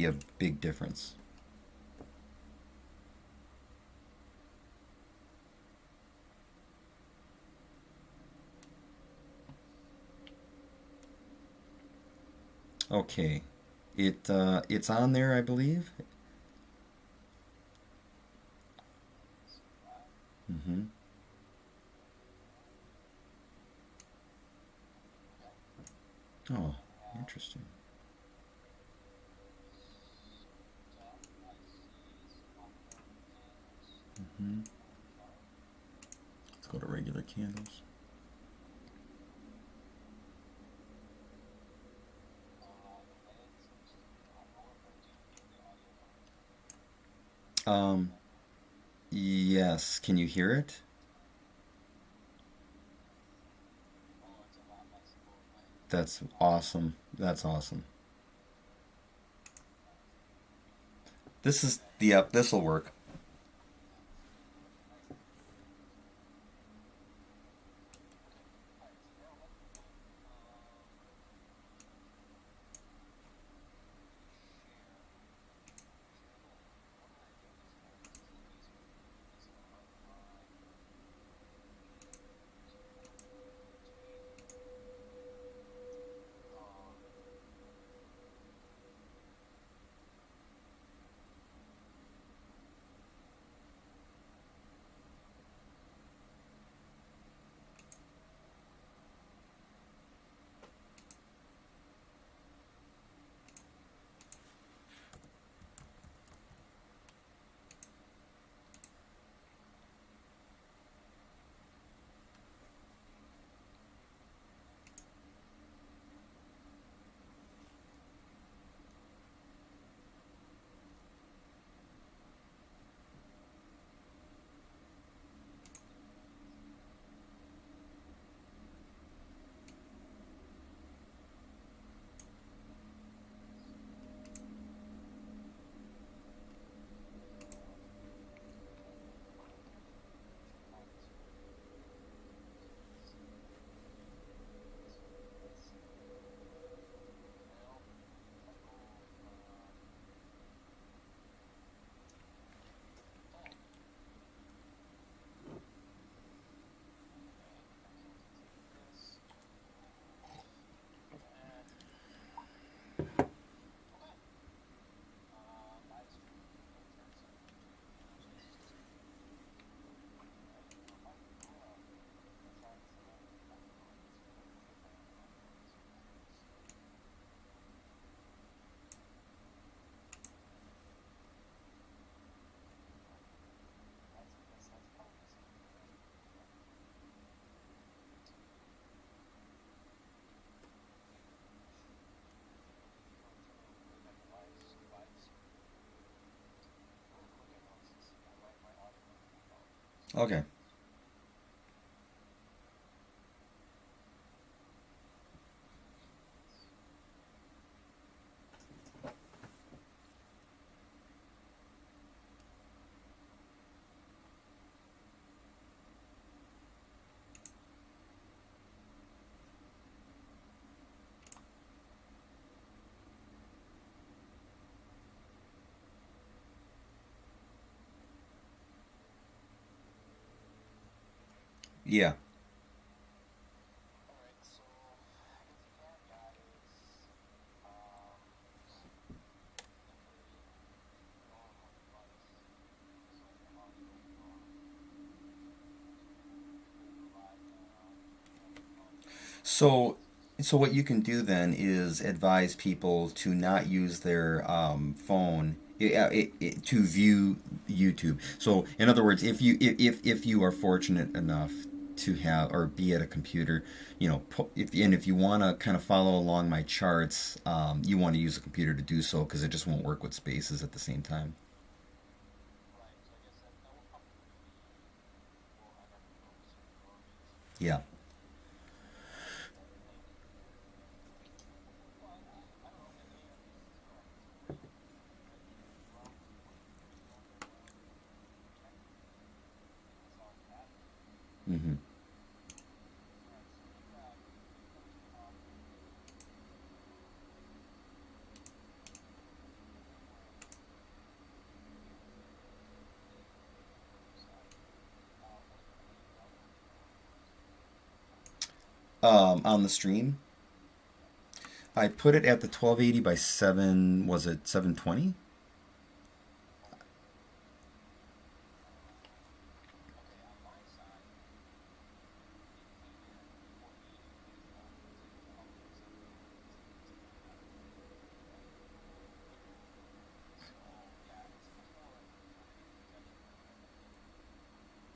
a big difference. Okay, it's on there, I believe. Mm-hmm. Oh, interesting. Mm-hmm. Let's go to regular candles. Um, yes. Can you hear it? That's awesome. That's awesome. This is the up. This will work. Okay. Yeah. So, so what you can do then is advise people to not use their phone to view YouTube. So, in other words, if you are fortunate enough to have or be at a computer, if you want to kind of follow along my charts, you want to use a computer to do so because it just won't work with spaces at the same time. Yeah. Mm-hmm. on the stream. I put it at the 1280 by 7, was it 720?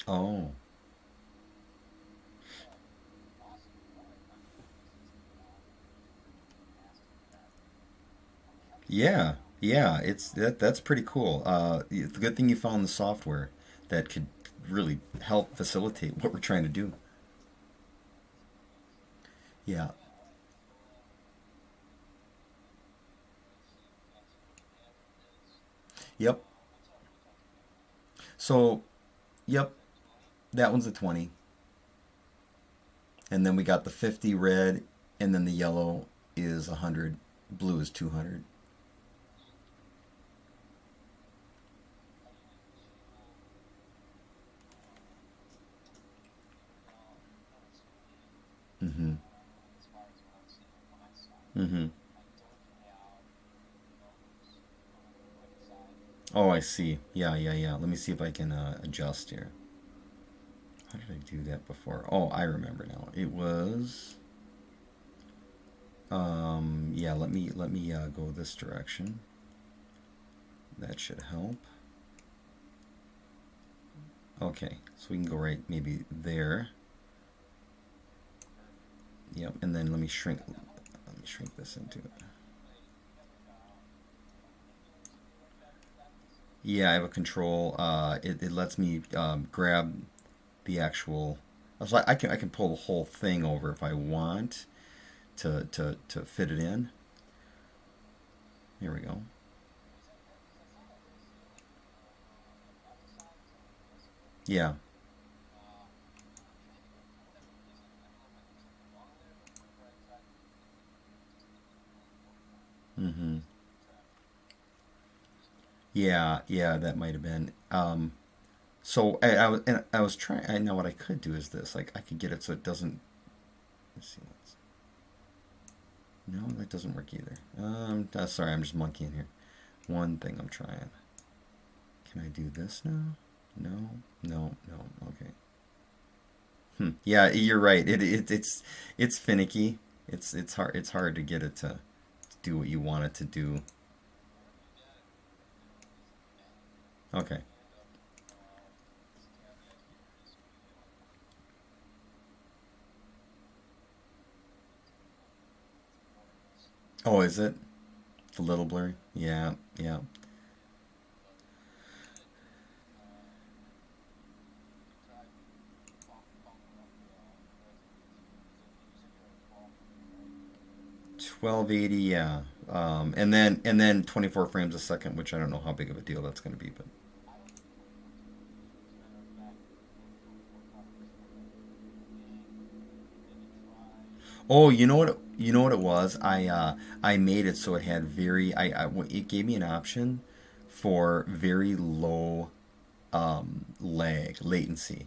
Oh. Yeah. Yeah, that's pretty cool. The good thing you found the software that could really help facilitate what we're trying to do. Yeah. Yep. So, yep, that one's a 20. And then we got the 50 red, and then the yellow is 100, blue is 200. Mm-hmm. Mm-hmm. Oh, I see. Yeah, yeah, yeah. Let me see if I can adjust here. How did I do that before? Oh, I remember now. It was yeah, let me go this direction. That should help. Okay, so we can go right maybe there. Yep, and then let me shrink this into it. Yeah, I have a control. It lets me grab the actual. So I can pull the whole thing over if I want to fit it in. Here we go. Yeah. Mm-hmm. Yeah, yeah, that might have been. So I was trying. I know what I could do is this. Like I could get it so it doesn't. Let's see. No, that doesn't work either. Sorry, I'm just monkeying here. One thing I'm trying. Can I do this now? No, no, no. Okay. Yeah, you're right. It's finicky. It's hard to get it to do what you want it to do. Okay. Oh, is it? It's a little blurry. Yeah, yeah. 1280. Yeah. And then 24 frames a second, which I don't know how big of a deal that's going to be, but oh, you know what it was? I made it so it had it gave me an option for very low latency.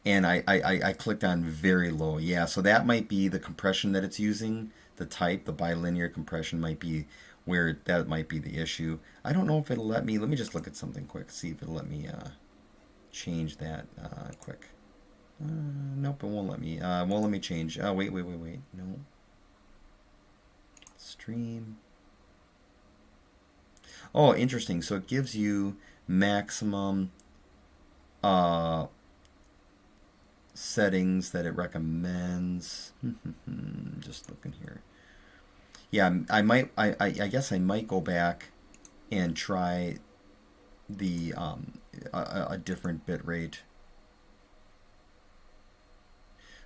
And I clicked on very low. Yeah, so that might be the compression that it's using. The bilinear compression might be where that might be the issue. I don't know if it'll let me. Let me just look at something quick. See if it'll let me change that quick. Nope, it won't let me. Won't let me change. Wait, wait, wait, wait. No. Stream. Oh, interesting. So it gives you maximum uh, settings that it recommends. Just looking here. Yeah, I might. I guess I might go back and try the a different bit rate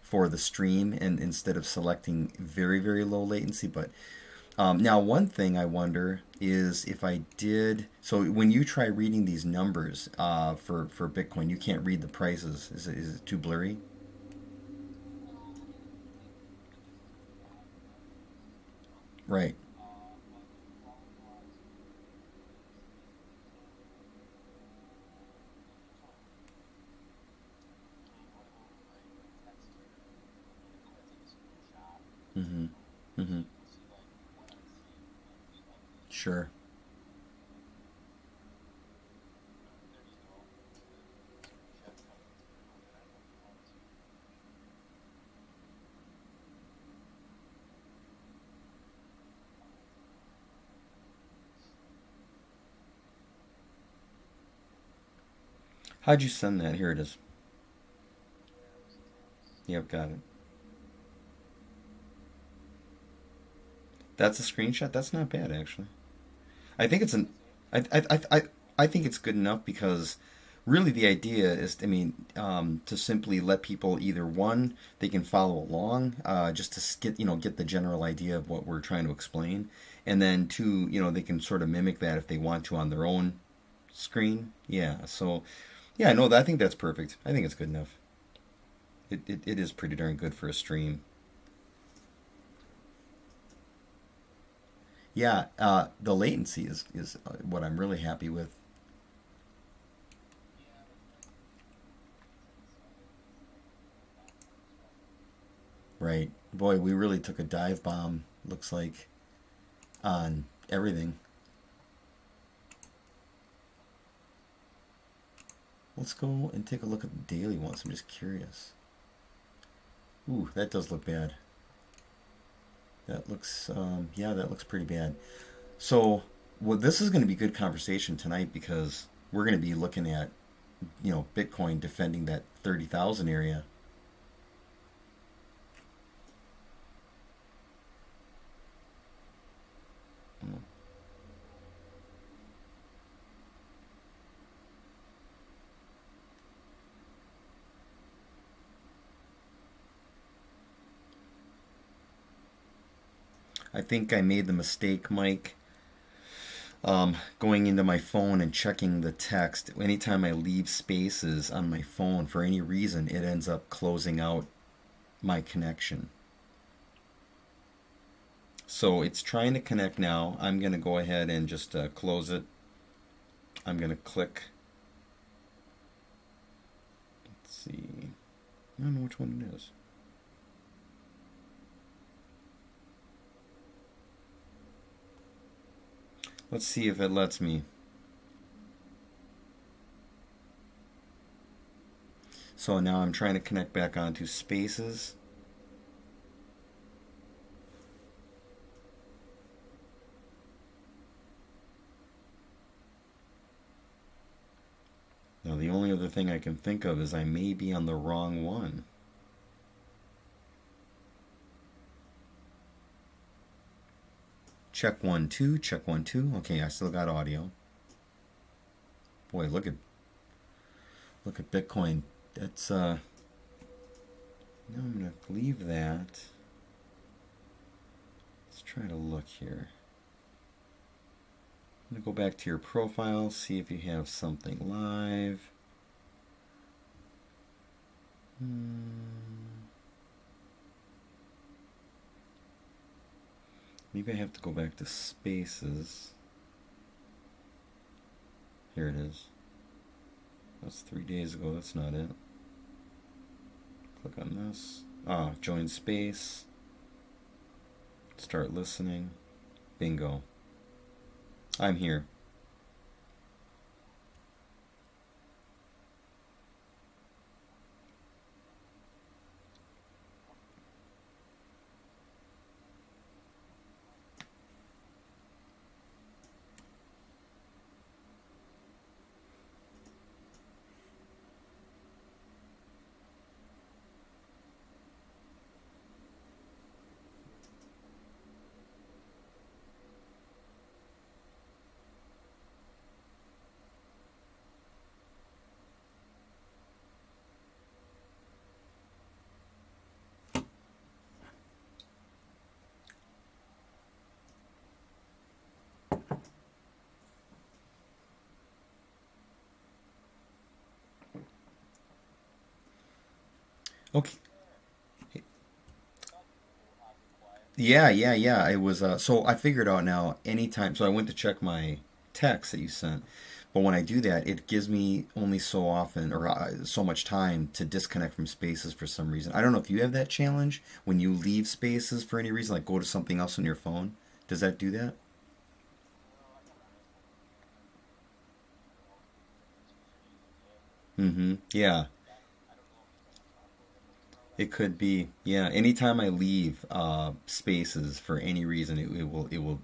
for the stream, and instead of selecting very very low latency. But now one thing I wonder is if I did. So when you try reading these numbers for Bitcoin, you can't read the prices. Is it too blurry? Right. Sure. How'd you send that? Here it is. Yep, got it. That's a screenshot. That's not bad, actually. I think it's an. I think it's good enough because really the idea is, I mean, to simply let people either one they can follow along, just to get get the general idea of what we're trying to explain, and then two, they can sort of mimic that if they want to on their own screen. Yeah. So yeah, no, I think that's perfect. I think it's good enough. It is pretty darn good for a stream. Yeah, the latency is what I'm really happy with. Right. Boy, we really took a dive bomb, looks like, on everything. Let's go and take a look at the daily ones. I'm just curious. Ooh, that does look bad. That looks, yeah, that looks pretty bad. So, well, this is going to be good conversation tonight because we're going to be looking at, Bitcoin defending that 30,000 area. I think I made the mistake, Mike, going into my phone and checking the text. Anytime I leave spaces on my phone for any reason, it ends up closing out my connection. So it's trying to connect now. I'm going to go ahead and just close it. I'm going to click. Let's see. I don't know which one it is. Let's see if it lets me. So now I'm trying to connect back onto spaces. Now the only other thing I can think of is I may be on the wrong one. Check one, two, check one, two. Okay, I still got audio. Boy, look at Bitcoin. That's now I'm gonna leave that. Let's try to look here. I'm gonna go back to your profile, see if you have something live. Maybe I have to go back to spaces. Here it is. That's 3 days ago. That's not it. Click on this. Ah, join space. Start listening. Bingo. I'm here. Okay. Yeah, yeah, yeah. It was so I figured out now anytime. So I went to check my text that you sent, but when I do that, it gives me only so often or so much time to disconnect from spaces for some reason. I don't know if you have that challenge when you leave spaces for any reason, like go to something else on your phone. Does that do that? Mm-hmm. Yeah, it could be. Yeah, anytime I leave spaces for any reason, it will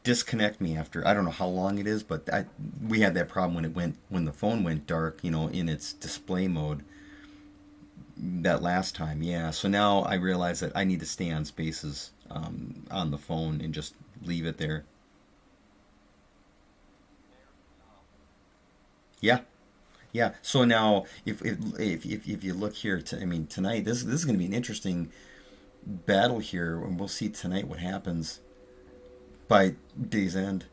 disconnect me after I don't know how long it is, but we had that problem when the phone went dark, in its display mode that last time. Yeah, so now I realize that I need to stay on spaces on the phone and just leave it there. Yeah, yeah. So now if you look here, I mean tonight this is going to be an interesting battle here, and we'll see tonight what happens by day's end.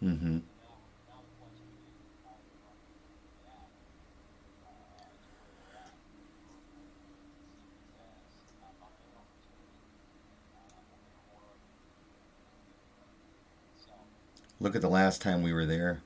Mm-hmm. Look at the last time we were there.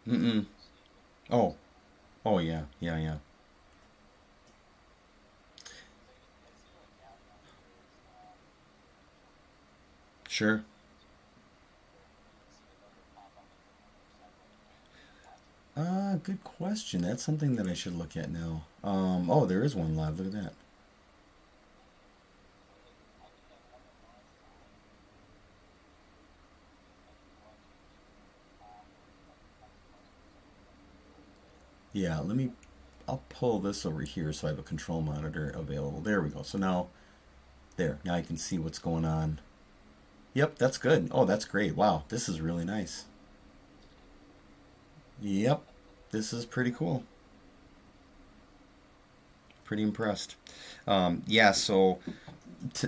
Mm-mm. Oh, oh yeah, yeah, yeah. Sure. Good question. That's something that I should look at now. Oh, there is one live. Look at that. Yeah, I'll pull this over here so I have a control monitor available. There we go. So now I can see what's going on. Yep, that's good. Oh, that's great. Wow, this is really nice. Yep, this is pretty cool. Pretty impressed. Yeah, so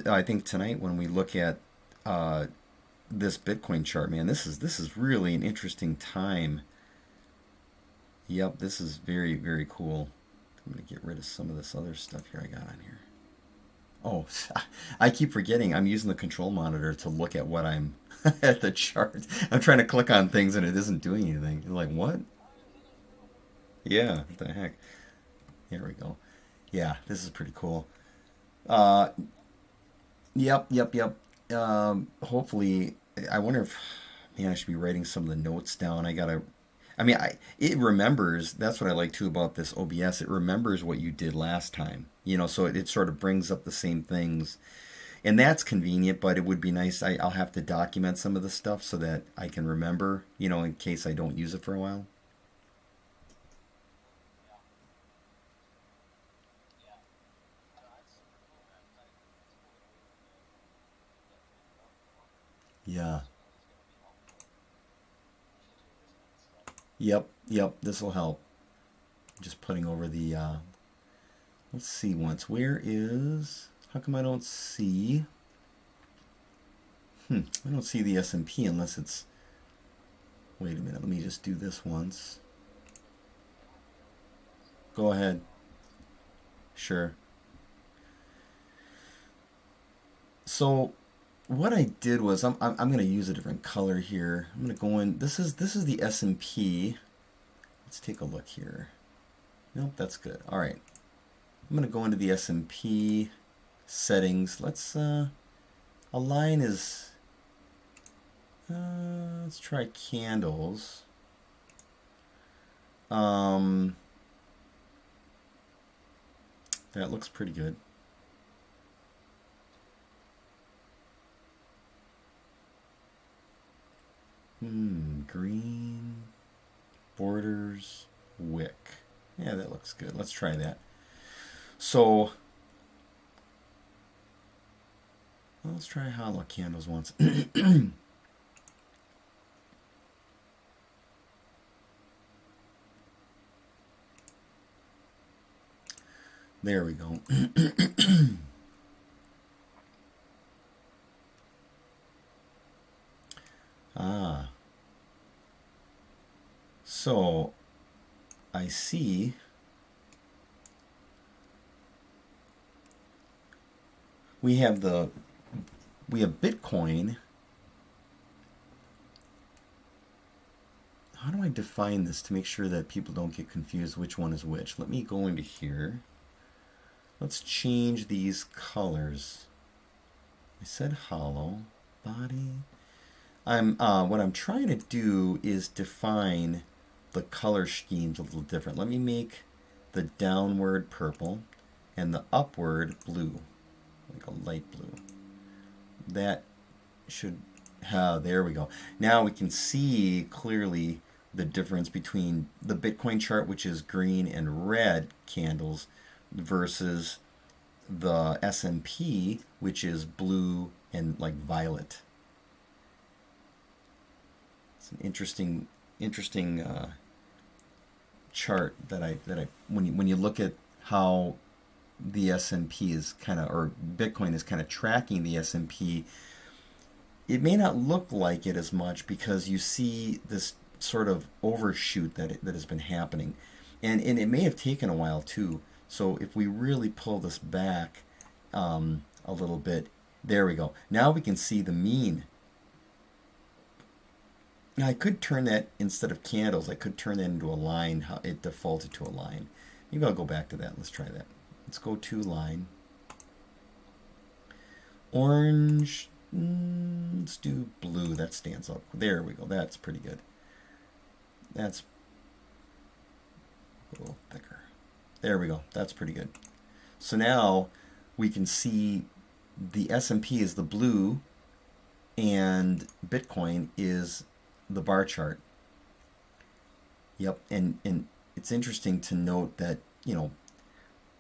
I think tonight when we look at uh, this Bitcoin chart, man, this is really an interesting time. Yep, this is very very cool. I'm gonna get rid of some of this other stuff here I got on here. Oh, I keep forgetting I'm using the control monitor to look at what I'm at the chart. I'm trying to click on things and it isn't doing anything. You're like, what? Yeah, what the heck? Here we go. Yeah, this is pretty cool. Uh, yep, yep, yep. Hopefully, I wonder if, man, I should be writing some of the notes down. I mean, it remembers. That's what I like too about this OBS. It remembers what you did last time. So it sort of brings up the same things, and that's convenient. But it would be nice. I'll have to document some of the stuff so that I can remember. In case I don't use it for a while. Yeah. Yep. Yep. This will help. Just putting over the. Let's see once. Where is? How come I don't see? I don't see the S&P unless it's. Wait a minute. Let me just do this once. Go ahead. Sure. So what I did was I'm going to use a different color here. I'm going to go in. This is the S&P. Let's take a look here. Nope, that's good. All right. I'm going to go into the S&P settings. Align is let's try candles. Um that looks pretty good. Green borders wick. Yeah, that looks good. Let's try that. So let's try hollow candles once. There we go. So I see we have Bitcoin. How do I define this to make sure that people don't get confused which one is which? Let me go into here. Let's change these colors. I said hollow body. I'm what I'm trying to do is define the color schemes a little different. Let me make the downward purple and the upward blue, like a light blue. That should, there we go. Now we can see clearly the difference between the Bitcoin chart, which is green and red candles, versus the S&P, which is blue and like violet. It's an interesting chart that I when you look at how the S&P is kind of, or Bitcoin is kind of tracking the S&P, it may not look like it as much because you see this sort of overshoot that has been happening, and it may have taken a while too. So if we really pull this back a little bit, there we go. Now we can see the mean. Now I could turn that, instead of candles, I could turn that into a line. How it defaulted to a line. Maybe I'll go back to that. Let's try that. Let's go to line. Orange. Let's do blue. That stands up. There we go. That's pretty good. That's a little thicker. There we go. That's pretty good. So now we can see the S&P is the blue and Bitcoin is the bar chart. Yep, and it's interesting to note that,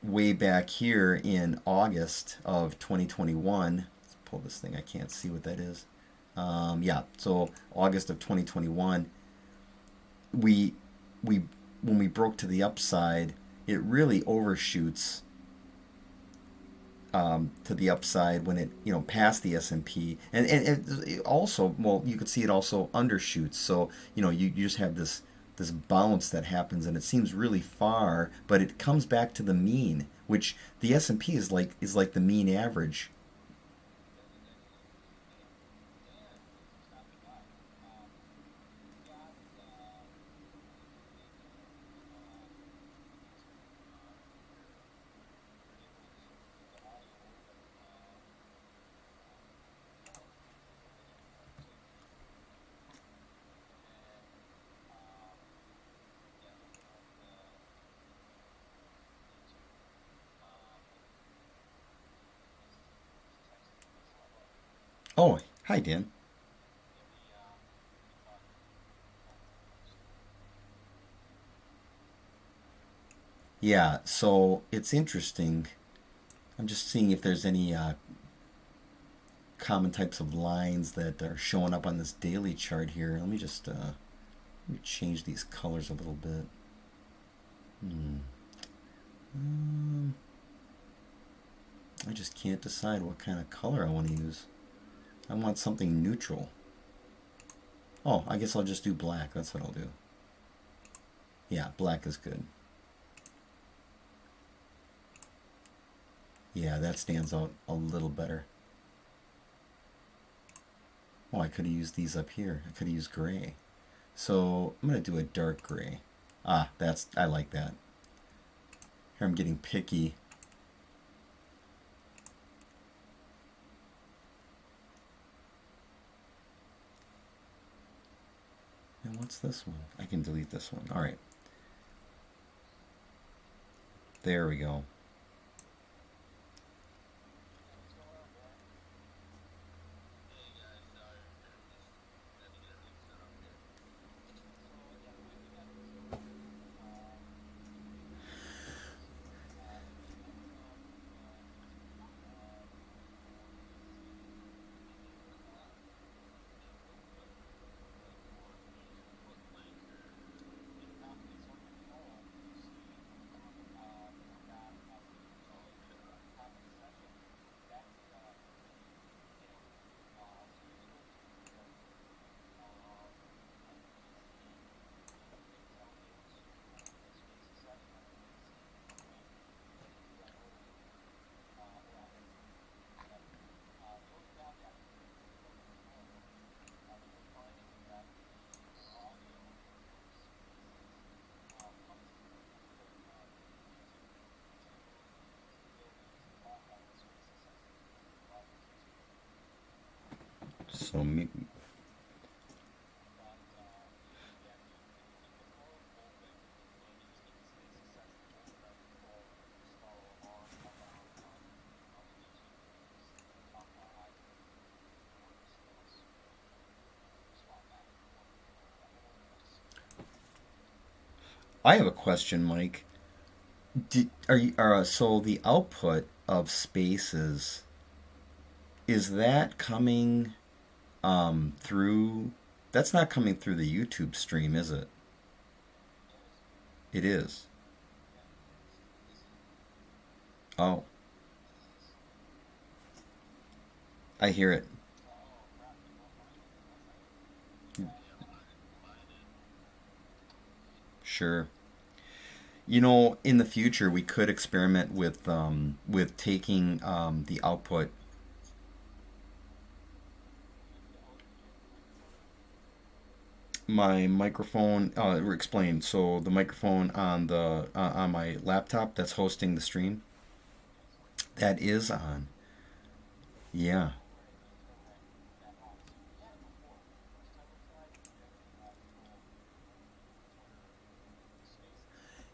way back here in August of 2021, let's pull this thing, I can't see what that is. Yeah, so August of 2021, we when we broke to the upside, it really overshoots to the upside when it passed the S&P, and it also, well, you could see it also undershoots. So you just have this bounce that happens, and it seems really far, but it comes back to the mean, which the S&P is like the mean average. Oh, hi Dan. Yeah, so it's interesting. I'm just seeing if there's any common types of lines that are showing up on this daily chart here. Let me change these colors a little bit. Hmm. Um, I just can't decide what kind of color I want to use. I want something neutral. Oh, I guess I'll just do black. That's what I'll do. Yeah, black is good. Yeah, that stands out a little better. Oh, I could have used these up here. I could have used gray. So I'm going to do a dark gray. Ah, I like that. Here I'm getting picky. And what's this one? I can delete this one. All right. There we go. So me, I have a question, Mike. Are you so the output of Spaces, is that coming through? That's not coming through the YouTube stream, is it? It is. Oh, I hear it. Sure. You know, in the future, we could experiment with taking the output. My microphone. Explain. So the microphone on the on my laptop that's hosting the stream, that is on. Yeah.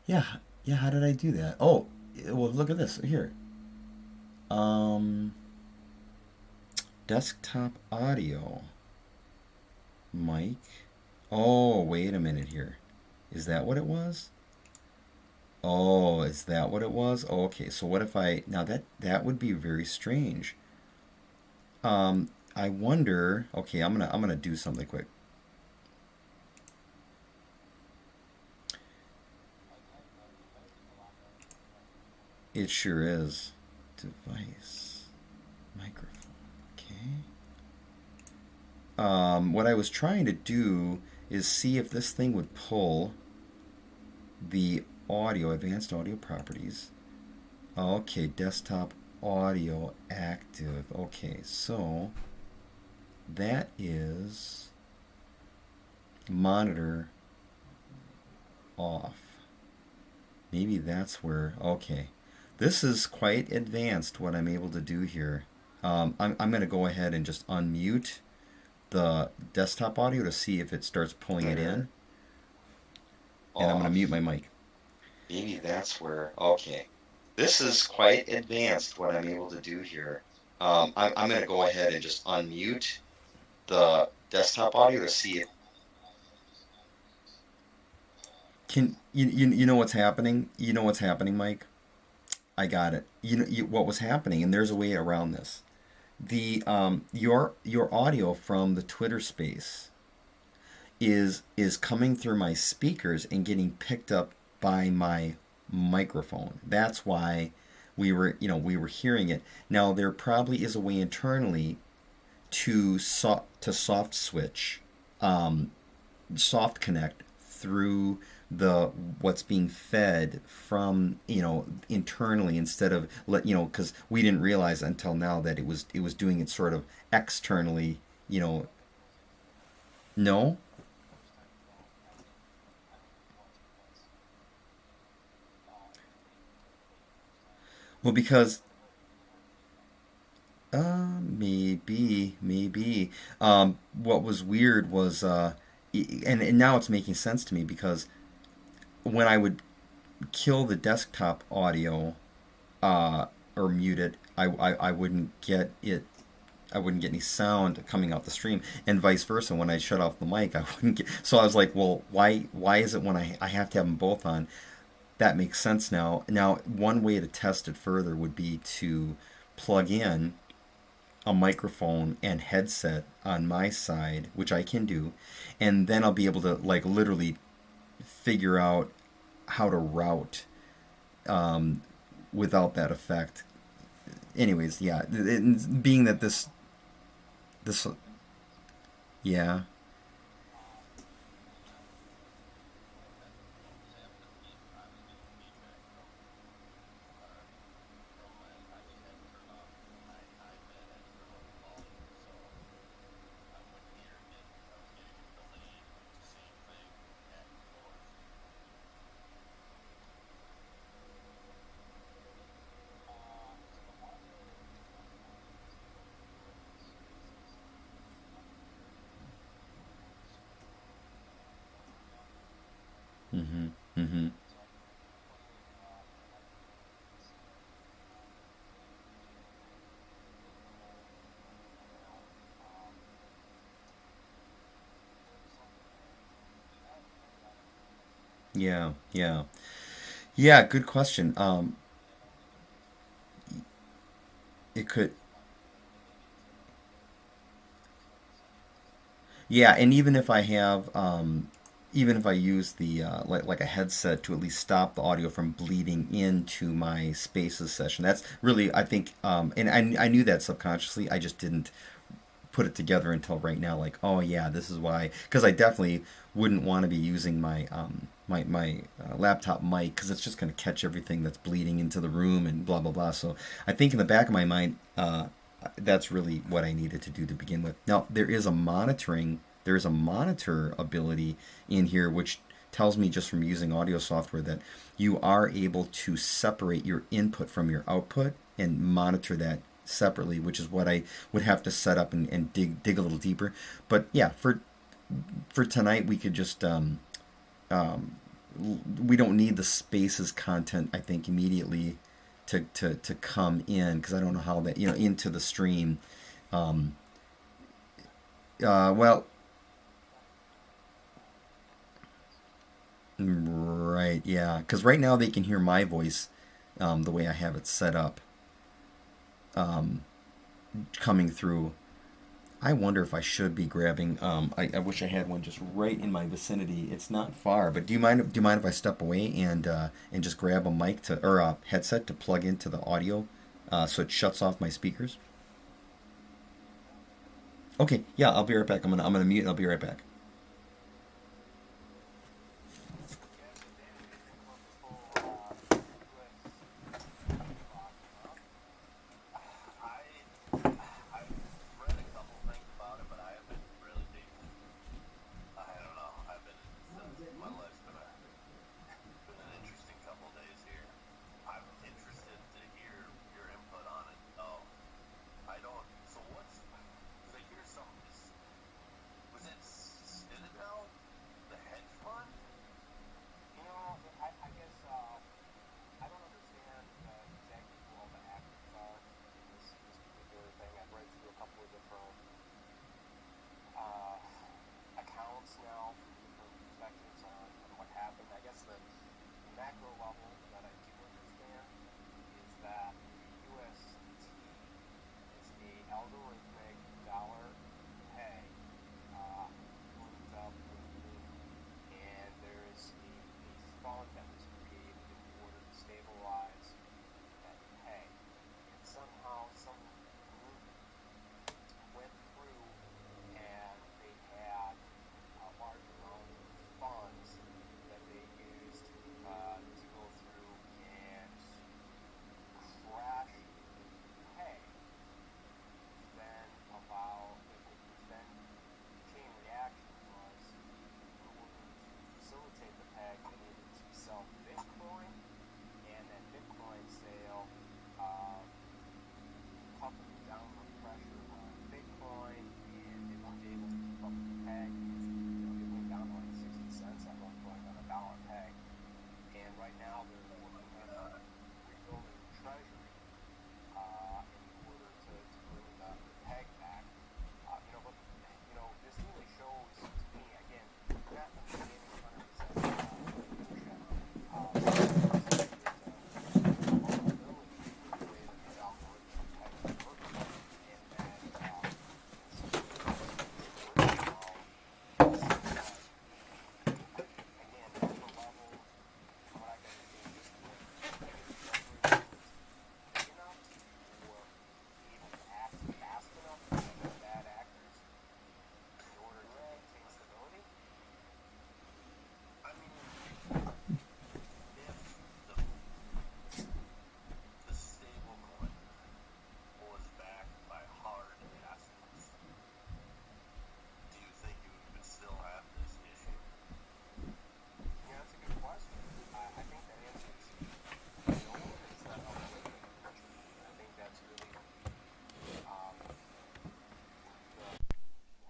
Yeah. Yeah. How did I do that? Oh, well, look at this here. Um, desktop audio, mic. Oh, wait a minute here. Is that what it was? Oh, is that what it was? Oh, okay. So what if I now that would be very strange. I wonder. Okay, I'm gonna do something quick. It sure is. Device microphone. Okay. What I was trying to do is see if this thing would pull the audio, advanced audio properties. Okay, desktop audio active. Okay, so that is monitor off. Maybe that's where. Okay, this is quite advanced what I'm able to do here. I'm going to go ahead and just unmute the desktop audio to see if it starts pulling it in. And I'm going to mute my mic. Maybe that's where. Okay. This is quite advanced what I'm able to do here. I'm going to go ahead and just unmute the desktop audio to see if. Can you know what's happening? You know what's happening, Mike? I got it. What was happening, and there's a way around this. The your audio from the Twitter space is coming through my speakers and getting picked up by my microphone. That's why we were hearing it. Now there probably is a way internally to soft switch, soft connect through the what's being fed from internally instead of because we didn't realize until now that it was doing it sort of externally. No. Well, because maybe. What was weird was, and now it's making sense to me because when I would kill the desktop audio, or mute it, I wouldn't get it. I wouldn't get any sound coming out the stream, and vice versa. When I shut off the mic, I wouldn't get. So I was like, well, why is it when I have to have them both on? That makes sense now. Now, one way to test it further would be to plug in a microphone and headset on my side, which I can do, and then I'll be able to like literally figure out how to route without that effect. Anyways, yeah, being that this yeah. Mm-hmm. Mm-hmm. Yeah. Yeah. Yeah. Good question. It could. Yeah, and even if I have, even if I use the like a headset to at least stop the audio from bleeding into my Spaces session, that's really I think, and I knew that subconsciously. I just didn't put it together until right now. Like, oh yeah, this is why. Because I definitely wouldn't want to be using my laptop mic because it's just going to catch everything that's bleeding into the room and blah blah blah. So I think in the back of my mind, that's really what I needed to do to begin with. Now there is a monitor ability in here which tells me just from using audio software that you are able to separate your input from your output and monitor that separately, which is what I would have to set up and dig a little deeper. But yeah, for tonight we could just we don't need the Spaces content, I think, immediately to come in because I don't know how that into the stream. Um, well, right, yeah, because right now they can hear my voice the way I have it set up coming through. I wonder if I should be grabbing. I wish I had one just right in my vicinity. It's not far, but do you mind if I step away and just grab a mic to or a headset to plug into the audio, so it shuts off my speakers? Okay, yeah, I'll be right back. I'm gonna mute and I'll be right back.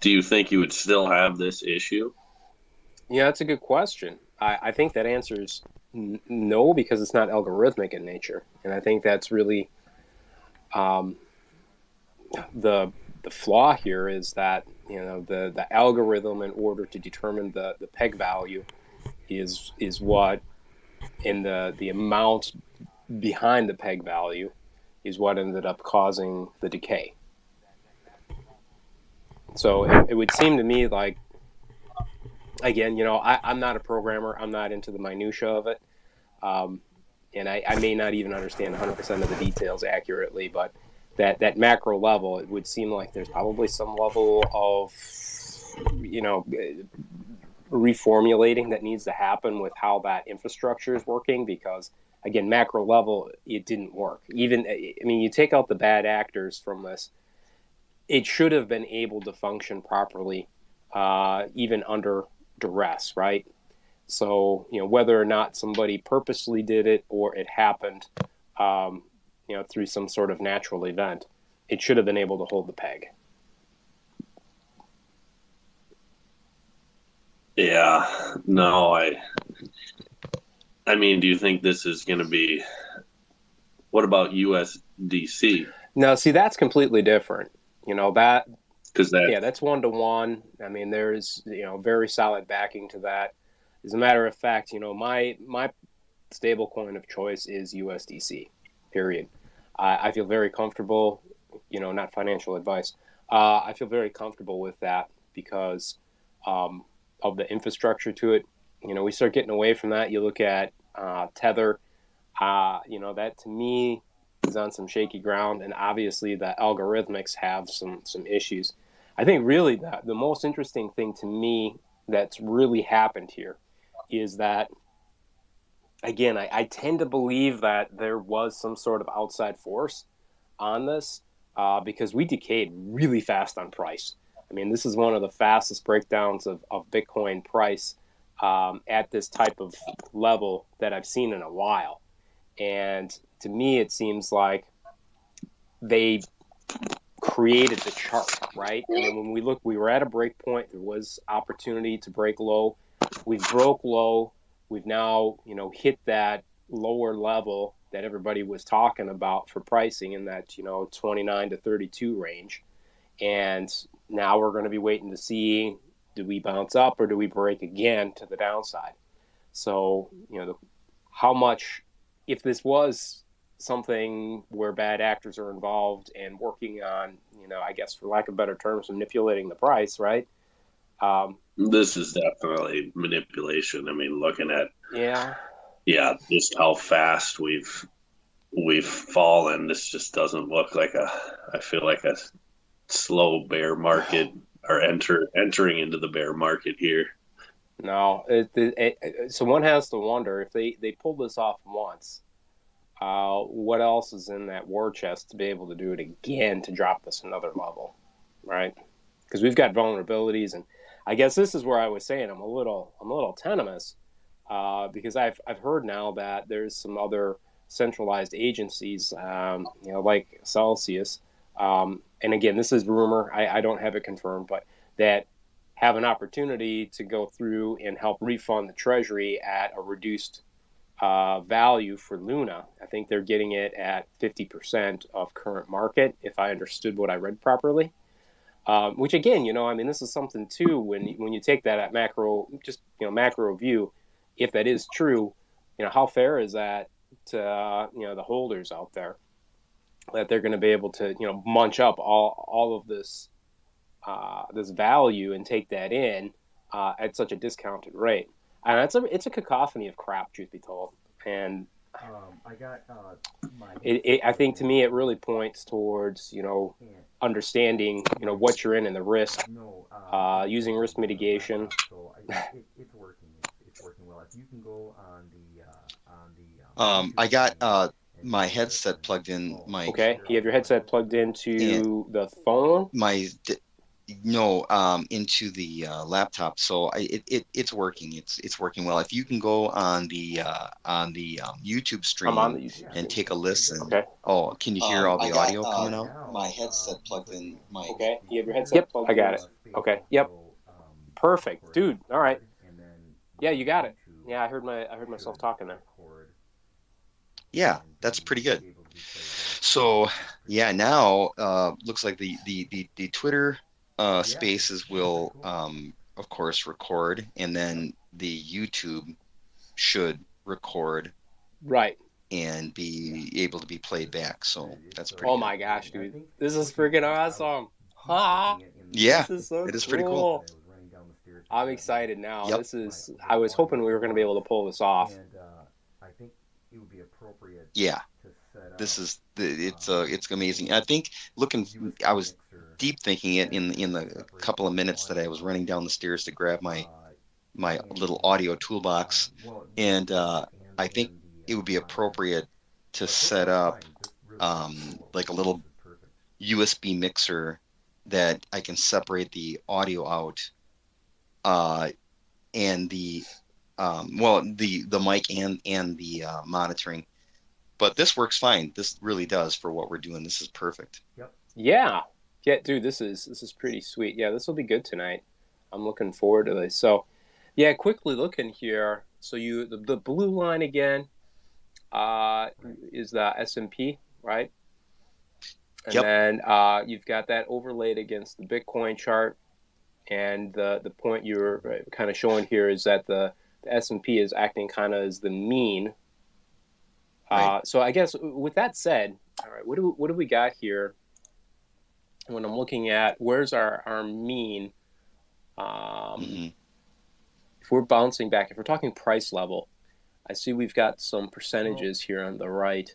Do you think you would still have this issue? Yeah, that's a good question. I think that answer is no, because it's not algorithmic in nature, and I think that's really um, the the flaw here is that the algorithm, in order to determine the peg value, is what, in the amount behind the peg value, is what ended up causing the decay. So it would seem to me like, again, I'm not a programmer. I'm not into the minutia of it. Um, and I may not even understand 100% of the details accurately, but that macro level, it would seem like there's probably some level of, reformulating that needs to happen with how that infrastructure is working, because, again, macro level, it didn't work. Even, I mean, you take out the bad actors from this, it should have been able to function properly, even under duress, right? So, whether or not somebody purposely did it or it happened, um, through some sort of natural event, it should have been able to hold the peg. Yeah, no, I mean, do you think this is going to be, what about USDC? Now, see, that's completely different. That, Because that, yeah, that's 1-to-1. I mean, there's, very solid backing to that. As a matter of fact, my stable coin of choice is USDC. Period. I feel very comfortable. Not financial advice. I feel very comfortable with that because, um, of the infrastructure to it. We start getting away from that. You look at Tether. That to me is on some shaky ground, and obviously the algorithmics have some issues. I think really the most interesting thing to me that's really happened here is that, again, I tend to believe that there was some sort of outside force on this, because we decayed really fast on price. I mean, this is one of the fastest breakdowns of Bitcoin price, at this type of level that I've seen in a while. And to me, it seems like they created the chart, right? I mean, when we look, we were at a break point. There was opportunity to break low. We've broke low. We've now, hit that lower level that everybody was talking about for pricing, in that, 29 to 32 range. And now we're going to be waiting to see, do we bounce up or do we break again to the downside? So, how much, if this was something where bad actors are involved and working on, I guess, for lack of better terms, manipulating the price, right? Um, this is definitely manipulation. I mean, looking at, yeah, yeah, just how fast we've fallen. This just doesn't look like I feel like a slow bear market, or entering into the bear market here. no. So one has to wonder, if they pull this off once, what else is in that war chest to be able to do it again, to drop this another level, right? Because we've got vulnerabilities, and I guess this is where I was saying I'm a little tenuous, because I've heard now that there's some other centralized agencies, like Celsius, and again, this is rumor. I don't have it confirmed, but that have an opportunity to go through and help refund the Treasury at a reduced value for Luna. I think they're getting it at 50% of current market, if I understood what I read properly. Which, again, I mean, this is something too, when you take that at macro, just macro view. If that is true, how fair is that to the holders out there, that they're going to be able to munch up all of this value and take that in, at such a discounted rate. And it's a cacophony of crap, truth be told. And I think, to me, it really points towards understanding what you're in the risk, using risk mitigation. I got my headset plugged in, Okay, you have your headset plugged and into the phone. my no into the laptop, so it's working. It's working well. If you can go on the YouTube I'm on stream the YouTube and stream. take a listen. Okay. Oh, can you hear all I the got audio coming out? My headset plugged in, Okay, you have your headset. Yep, I got it. Okay. Yep. Perfect, dude. All right. Yeah, you got it. Yeah, I heard myself talking there. Yeah, that's pretty good. So yeah, now looks like the Twitter spaces will of course record, and then the YouTube should record Right. and be able to be played back. So that's pretty Oh good. my gosh, dude. This is freaking awesome. Ha! Yeah, This is so it is pretty cool. cool. I'm excited now. Yep. This is I was hoping we were going to be able to pull this off. Yeah. This is it's amazing. I think looking I was deep thinking it in the couple of minutes that I was running down the stairs to grab my little audio toolbox, and I think it would be appropriate to set up like a little USB mixer that I can separate the audio out, uh, and the mic and the monitoring. But this works fine. This really does for what we're doing. This is perfect. Yeah. Yeah, dude, this is pretty sweet. Yeah, this will be good tonight. I'm looking forward to this. So, yeah, quickly looking here. So the blue line again uh is the S&P, right? And Yep. then you've got that overlaid against the Bitcoin chart. And the point you're kind of showing here is that the S&P is acting kind of as the mean. Right. So I guess with that said, all right, what do we got here? When I'm looking at where's our mean, um, Hmm. if we're bouncing back, if we're talking price level, I see we've got some percentages here on the right.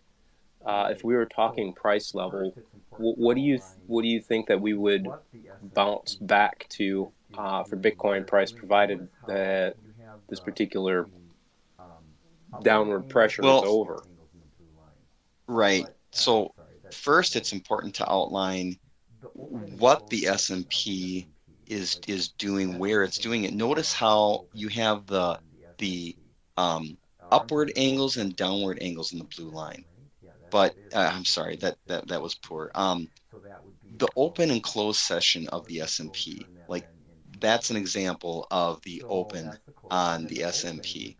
If we were talking price level, what do you think that we would bounce back to for Bitcoin price, provided that this particular downward pressure is Well, over? right. So first, it's important to outline what the S&P is doing, where it's doing it. Notice how you have the upward angles and downward angles in the blue line. But I'm sorry, that was poor. The open and close session of the S&P, like that's an example of the open on the S&P.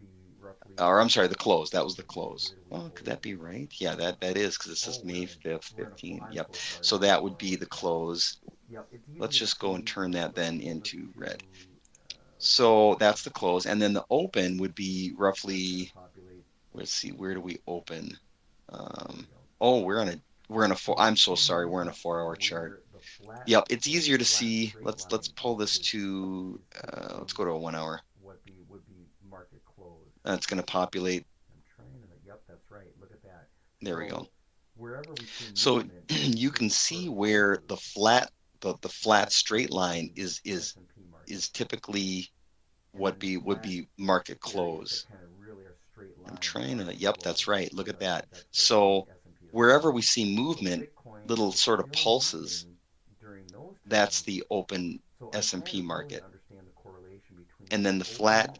Or I'm sorry, the close. That was the close. Well, could that be right? Yeah, that is because it says May 5th, 15. Yep. So that would be the close. Let's just go and turn that then into red. So that's the close. And then the open would be roughly, let's see, where do we open? Oh, we're on a four. I'm so sorry. We're on a 4 hour chart. Yep, it's easier to see. Let's pull this to let's go to a 1 hour. That's going to populate. There we go. So you can see where the flat straight line is typically what be would be market close. I'm trying to, yep, that's right. Look at that. So wherever we see movement, little sort of pulses, that's the open S&P market. And then the flat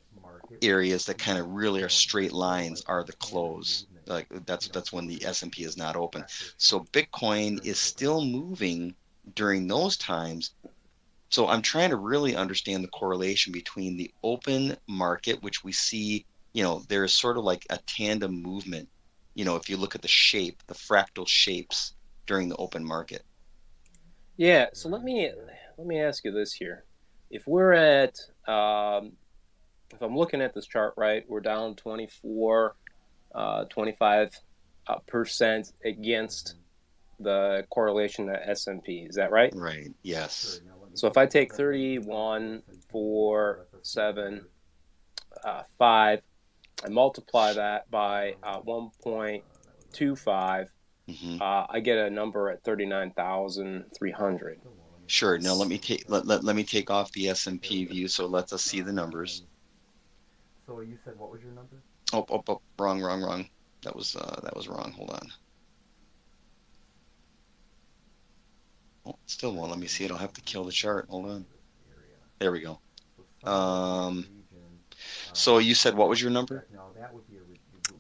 areas that kind of really are straight lines are the close. Like that's when the S&P is not open. So Bitcoin is still moving during those times. So I'm trying to really understand the correlation between the open market, which we see, there's sort of like a tandem movement. If you look at the shape, the fractal shapes during the open market. Yeah. So let me ask you this here: if we're at if I'm looking at this chart right, we're down 24, 25 percent against the correlation to S&P. Is that right? Right. Yes. So if I take 31, 4, 7, 5, I multiply that by 1.25, Hmm. I get a number at 39,300. Sure. Now let me take off the S&P view, so let us see the numbers. Oh, wrong. That was wrong. Hold on. Oh, still won't let me see it. I'll have to kill the chart. Hold on. There we go. Um, so you said what was your number?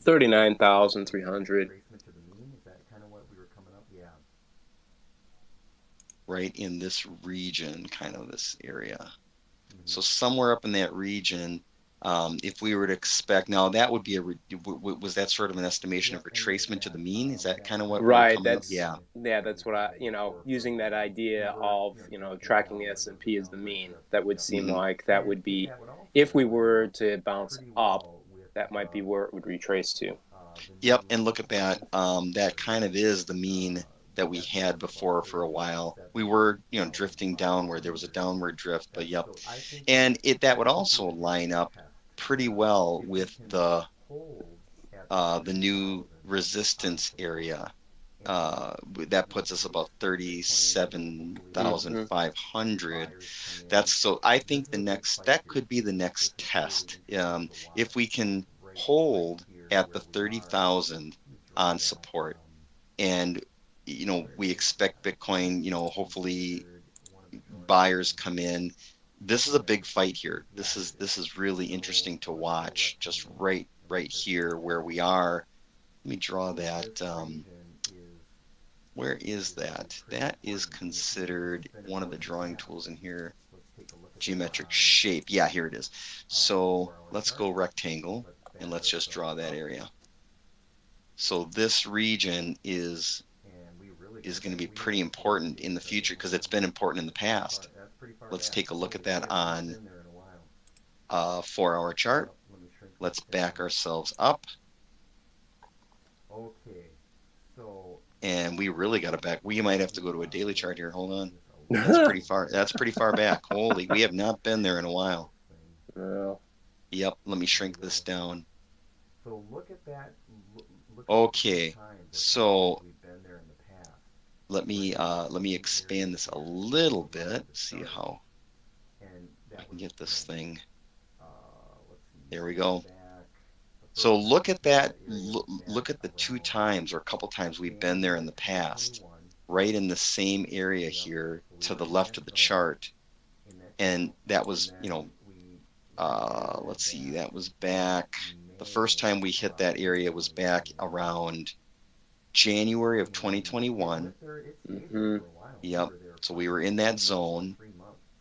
39,300. Right in this region, kind of this area. So somewhere up in that region, If we were to expect, now that would be was that sort of an estimation of retracement to the mean? Is that kind of what we were Right. coming up? Yeah. That's what using that idea of, tracking the S&P as the mean, that would seem Hmm. like that would be, if we were to bounce up, that might be where it would retrace to. Yep. And look at that. That kind of is the mean that we had before for a while. We were, drifting downward. There was a downward drift, but yep. And that would also line up pretty well with the new resistance area. That puts us about Hmm. 37,500. So I think that could be the next test. If we can hold at the 30,000 on support, and we expect Bitcoin, hopefully buyers come in. This is a big fight here. This is really interesting to watch, just right here where we are. Let me draw that. Where is that? That is considered one of the drawing tools in here. Geometric shape. Yeah, here it is. So let's go rectangle and let's just draw that area. So this region is going to be pretty important in the future because it's been important in the past. Let's take a look at that on a 4-hour chart. Let's back ourselves up. And we really got to back. We might have to go to a daily chart here. Hold on. That's pretty far. That's pretty far back. Holy, we have not been there in a while. Well, Yep. Let me shrink this down. Okay. So let me expand this a little bit. See how I can get this thing. There we go. So look at that. Look at the two times or a couple times we've been there in the past, right in the same area here to the left of the chart. And that was, let's see, that was back. The first time we hit that area was back around January of 2021. hmm Yep. So we were in that zone,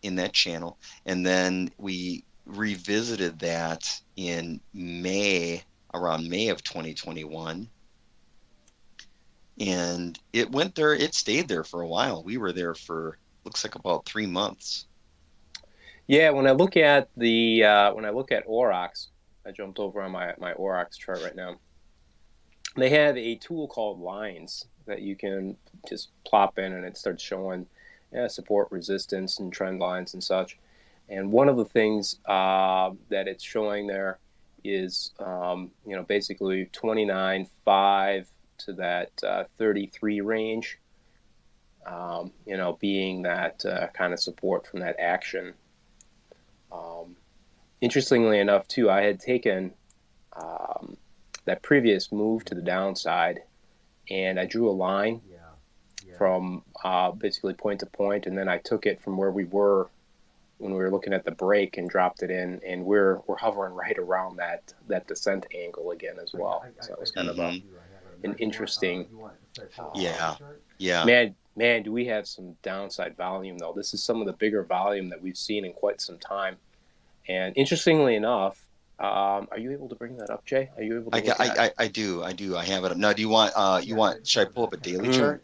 in that channel. And then we revisited that in around May of 2021. And it stayed there for a while. We were there for, looks like about 3 months. Yeah, when I look at Aurochs, I jumped over on my Aurochs chart right now. They have a tool called lines that you can just plop in, and it starts showing support, resistance, and trend lines and such. And one of the things that it's showing there is, basically 29.5 to that 33 range, being that kind of support from that action. Interestingly enough, too, I had taken that previous move to the downside, and I drew a line from basically point to point, and then I took it from where we were when we were looking at the break and dropped it in, and we're hovering right around that descent angle again as well. So it was kind of an interesting. Yeah. Yeah. Man, do we have some downside volume though? This is some of the bigger volume that we've seen in quite some time. And interestingly enough, are you able to bring that up, Jay? Are you able to look at? I do. I have it up. Now, do you want, should I pull up a daily chart?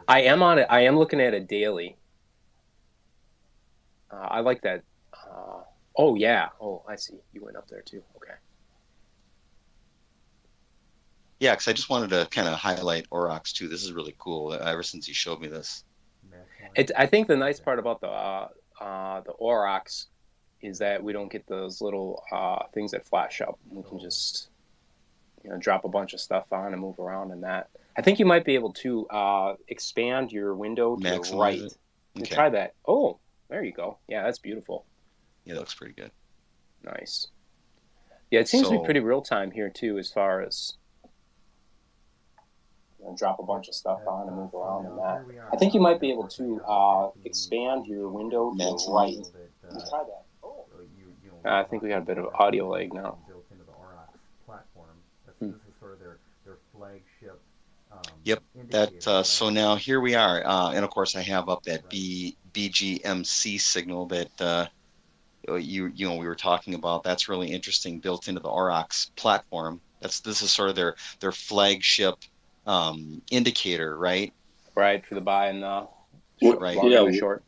I am on it. I am looking at a daily. I like that. Oh, yeah. Oh, I see. You went up there too. Okay. Yeah, because I just wanted to kind of highlight Aurochs too. This is really cool. Ever since you showed me this. I think the nice part about the Aurochs is that we don't get those little things that flash up. We can just drop a bunch of stuff on and move around in that. I think you might be able to expand your window to Maximize the right. Okay. Try that. Oh, there you go. Yeah, that's beautiful. Yeah, that looks pretty good. Nice. Yeah, it seems to be pretty real time here too, as far as drop a bunch of stuff on and move around in that. I think you might be able to expand your window to the right. Try that. Oh. I think we got a bit of audio lag now. Yep. So now here we are, and of course I have up that BGMC signal that we were talking about, that's really interesting, built into the Aurochs platform. This is sort of their flagship indicator, right? right, for the buy and the What, Right. long yeah, and the short.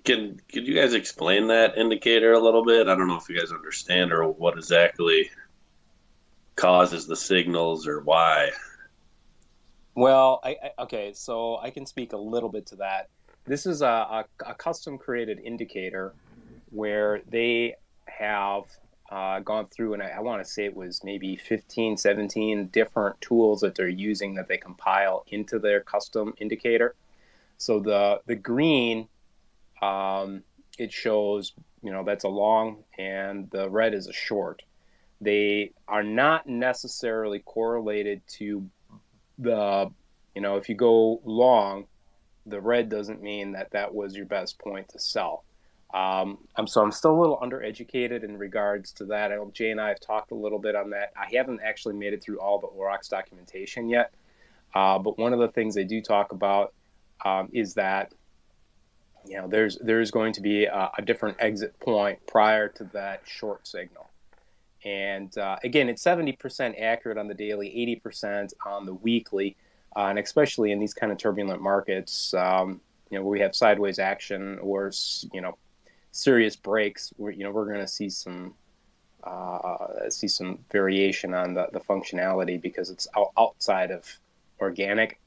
could you guys explain that indicator a little bit? I don't know if you guys understand or what exactly causes the signals or why. Well, okay, so I can speak a little bit to that. This is a custom created indicator where they have gone through, and I want to say it was maybe 15, 17 different tools that they're using that they compile into their custom indicator. So the green, um, it shows, that's a long, and the red is a short. They are not necessarily correlated to the, if you go long, the red doesn't mean that that was your best point to sell. I'm still a little undereducated in regards to that. I know Jay and I have talked a little bit on that. I haven't actually made it through all the Aurochs documentation yet, but one of the things they do talk about is that there's going to be a different exit point prior to that short signal. And again, it's 70% accurate on the daily, 80% on the weekly, and especially in these kind of turbulent markets, where we have sideways action or serious breaks. We're going to see some variation on the functionality because it's outside of organic.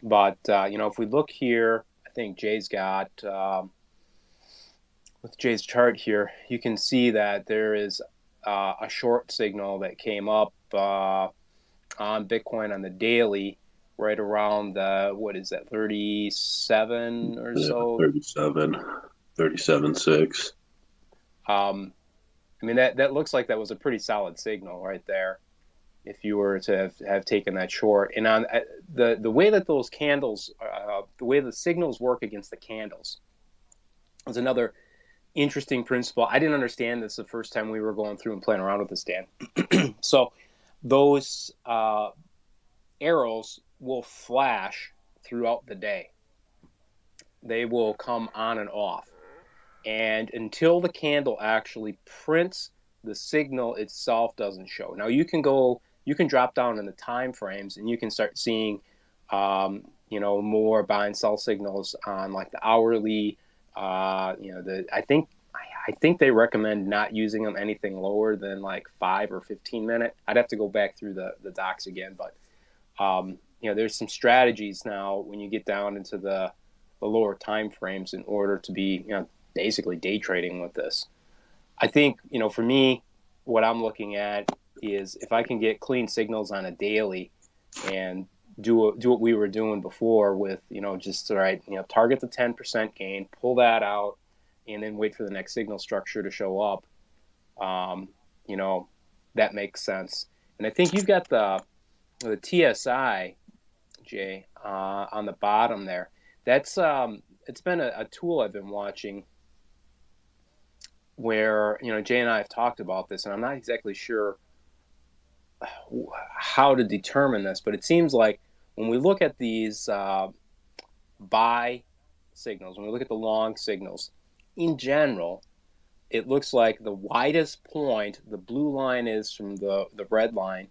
But if we look here, I think Jay's got with Jay's chart here, you can see that there is a short signal that came up on Bitcoin on the daily, right around the, what is that, 37 or Yeah, so. 37.6. I mean, that looks like that was a pretty solid signal right there if you were to have taken that short. And on the way that those candles, the way the signals work against the candles is another interesting principle. I didn't understand this the first time we were going through and playing around with this, Dan. So those arrows will flash throughout the day. They will come on and off. And until the candle actually prints, the signal itself doesn't show. Now you can drop down in the time frames and you can start seeing, more buy and sell signals on like the hourly. I think they recommend not using them anything lower than like 5 or 15 minute. I'd have to go back through the docs again, but there's some strategies now when you get down into the lower time frames in order to be basically day trading with this. I think for me, what I'm looking at is if I can get clean signals on a daily and do what we were doing before with just all right, target the 10% gain, pull that out, and then wait for the next signal structure to show up. That makes sense. And I think you've got the TSI, Jay, on the bottom there. That's it's been a tool I've been watching where Jay and I have talked about this, and I'm not exactly sure how to determine this, but it seems like when we look at these buy signals, when we look at the long signals, in general, it looks like the widest point, the blue line is from the red line,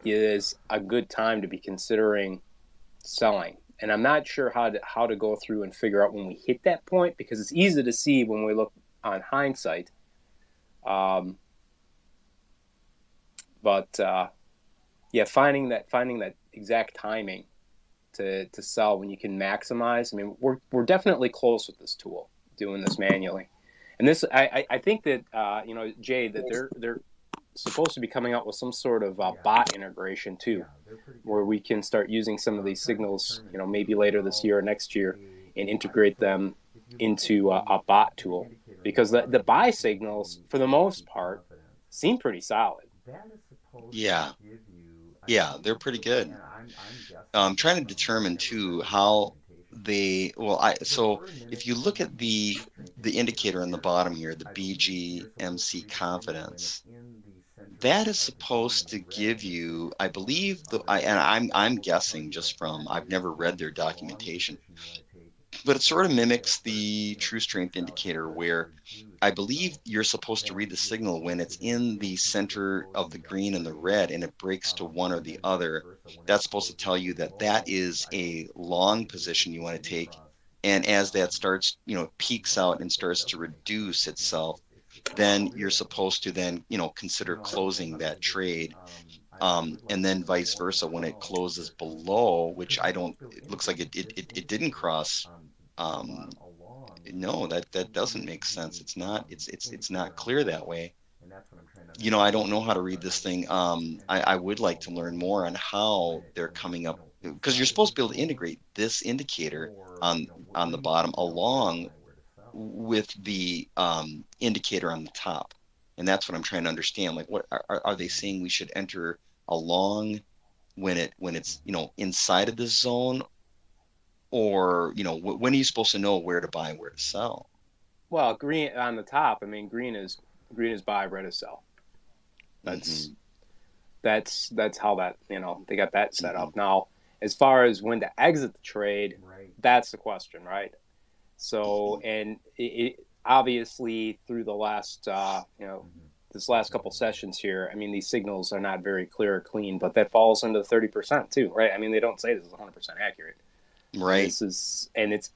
is a good time to be considering selling. And I'm not sure how to go through and figure out when we hit that point because it's easy to see when we look on hindsight. But finding that exact timing to sell when you can maximize. I mean, we're definitely close with this tool, doing this manually. And this, I think that Jay, that they're supposed to be coming out with some sort of bot integration too, where we can start using some of these signals, maybe later this year or next year, and integrate them into a bot tool. Because the buy signals, for the most part, seem pretty solid. Yeah. Yeah, they're pretty good. I'm trying to determine too how so if you look at the indicator on the bottom here, the BGMC confidence, that is supposed to give you, I believe and I'm guessing just from I've never read their documentation, But it sort of mimics the true strength indicator where I believe you're supposed to read the signal when it's in the center of the green and the red and it breaks to one or the other. That's supposed to tell you that that is a long position you want to take. And as that starts, peaks out and starts to reduce itself, then you're supposed to then, consider closing that trade. And then vice versa when it closes below, which I don't, it looks like it didn't cross. Um, no, that doesn't make sense. It's not clear that way. I don't know how to read this thing. I would like to learn more on how they're coming up because you're supposed to be able to integrate this indicator on the bottom along with the indicator on the top. And that's what I'm trying to understand. Like, what are they saying we should enter along when it's inside of this zone, or when are you supposed to know where to buy and where to sell? Well, green on the top. I mean, green is buy, red is sell. That's Hmm. that's how that they got that set Hmm. up. Now, as far as when to exit the trade, that's the question, right? So, Hmm. and obviously through the last this last couple sessions here, I mean these signals are not very clear or clean, but that falls into the 30% too, right? I mean they don't say this is 100% accurate. Right. This is, and it's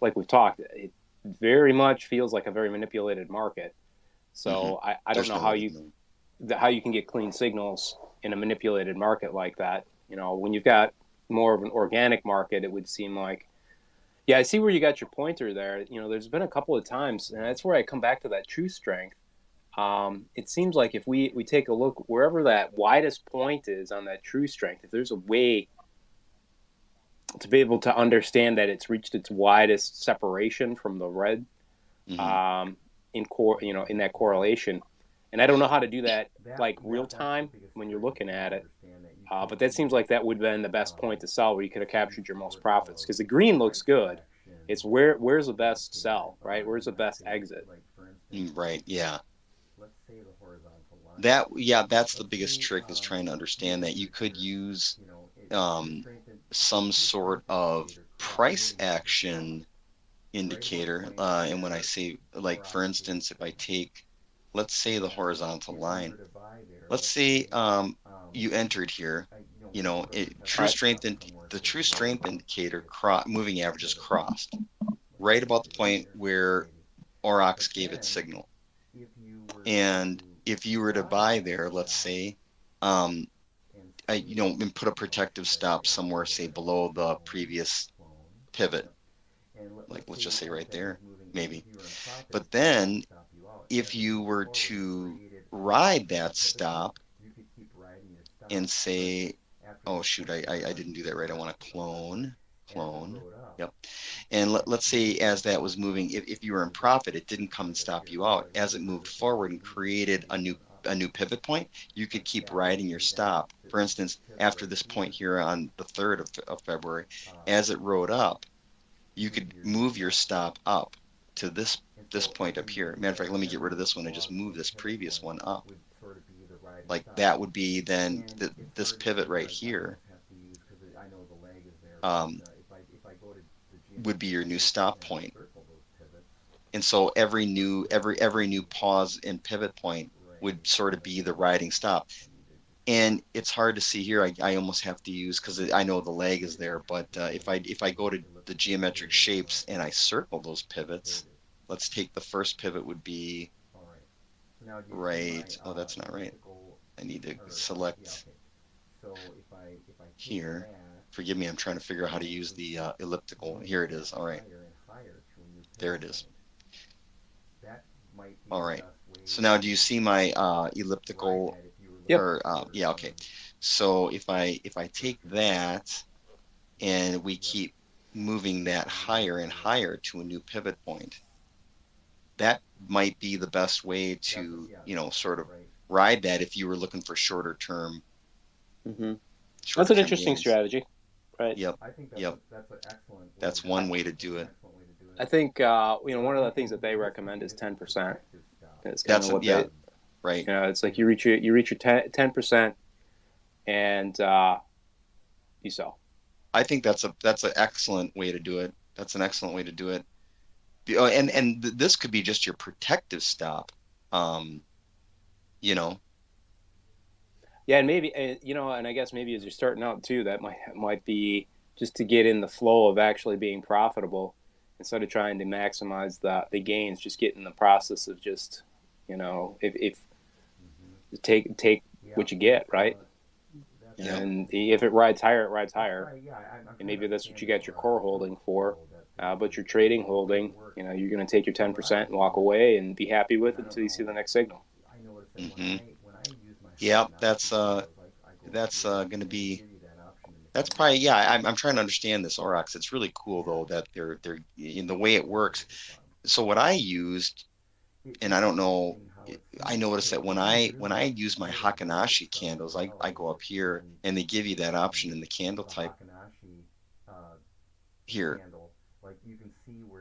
like we've talked, it very much feels like a very manipulated market. Hmm. So I don't There's know no how way to you know. can get clean signals in a manipulated market like that. When you've got more of an organic market, it would seem like, yeah, I see where you got your pointer there. There's been a couple of times, and that's where I come back to that true strength. It seems like if we take a look wherever that widest point is on that true strength, if there's a way to be able to understand that it's reached its widest separation from the red, Hmm. um, in that correlation, and I don't know how to do that like real time when you're looking at it. But that seems like that would have been the best point to sell where you could have captured your most profits because the green looks good. It's where's the best sell, right? Where's the best exit? Right. Yeah. That's the biggest trick is trying to understand that you could use um, some sort of price action indicator. And when I say, like, for instance, if I take, let's say the horizontal line, let's say you entered here, true Right. strength and the true strength indicator moving averages crossed right about the point where Aurochs gave its signal. And if you were to buy there, let's say, um, and put a protective stop somewhere, say below the previous pivot, like let's just say right there, maybe. But then if you were to ride that stop and say, oh shoot, I didn't do that right. I want to clone. Yep. And let's say as that was moving, if you were in profit, it didn't come and stop you out. As it moved forward and created a new pivot point, you could keep riding your stop. For instance, after this point here on the 3rd of February, as it rode up, you could move your stop up to this point up here. Matter of fact, let me get rid of this one and just move this previous one up. Like that would be then this pivot right here um, would be your new stop point. And so every new pause and pivot point would sort of be the riding stop. And it's hard to see here. I almost have to use because I know the lag is there. But if I go to the geometric shapes and I circle those pivots, let's take the first pivot would be right. Oh, that's not right. I need to select here. Forgive me, I'm trying to figure out how to use the elliptical. Here it is. All right, there it is. All right. So now, do you see my elliptical? Yep. Or yeah, okay. So if I take that and we keep moving that higher and higher to a new pivot point, that might be the best way to, sort of ride that if you were looking for Hmm. That's shorter an term interesting gains. strategy, right? Yep, yep. That's I, one way to do it. I think one of the things that they recommend is 10%. It's kind of That's what yeah, they right. it's like you reach your 10%, and you sell. I think that's an excellent way to do it. That's an excellent way to do it. Oh, and this could be just your protective stop. Um, you know, Yeah, and maybe and I guess maybe as you're starting out too, that might be just to get in the flow of actually being profitable instead of trying to maximize the gains. Just get in the process of just if take what you get, right? yep. And if it rides higher, it rides higher, and maybe that's what you got your core holding for. But your trading holding, you're going to take your 10% and walk away and be happy with it until you see the next signal. Hmm. Yep. That's going to be. That's probably, yeah. I'm trying to understand this Aurochs. It's really cool though that they're in the way it works. So what I used, and I don't know, I noticed that when I use my Hakanashi candles, I go up here and they give you that option in the candle type here.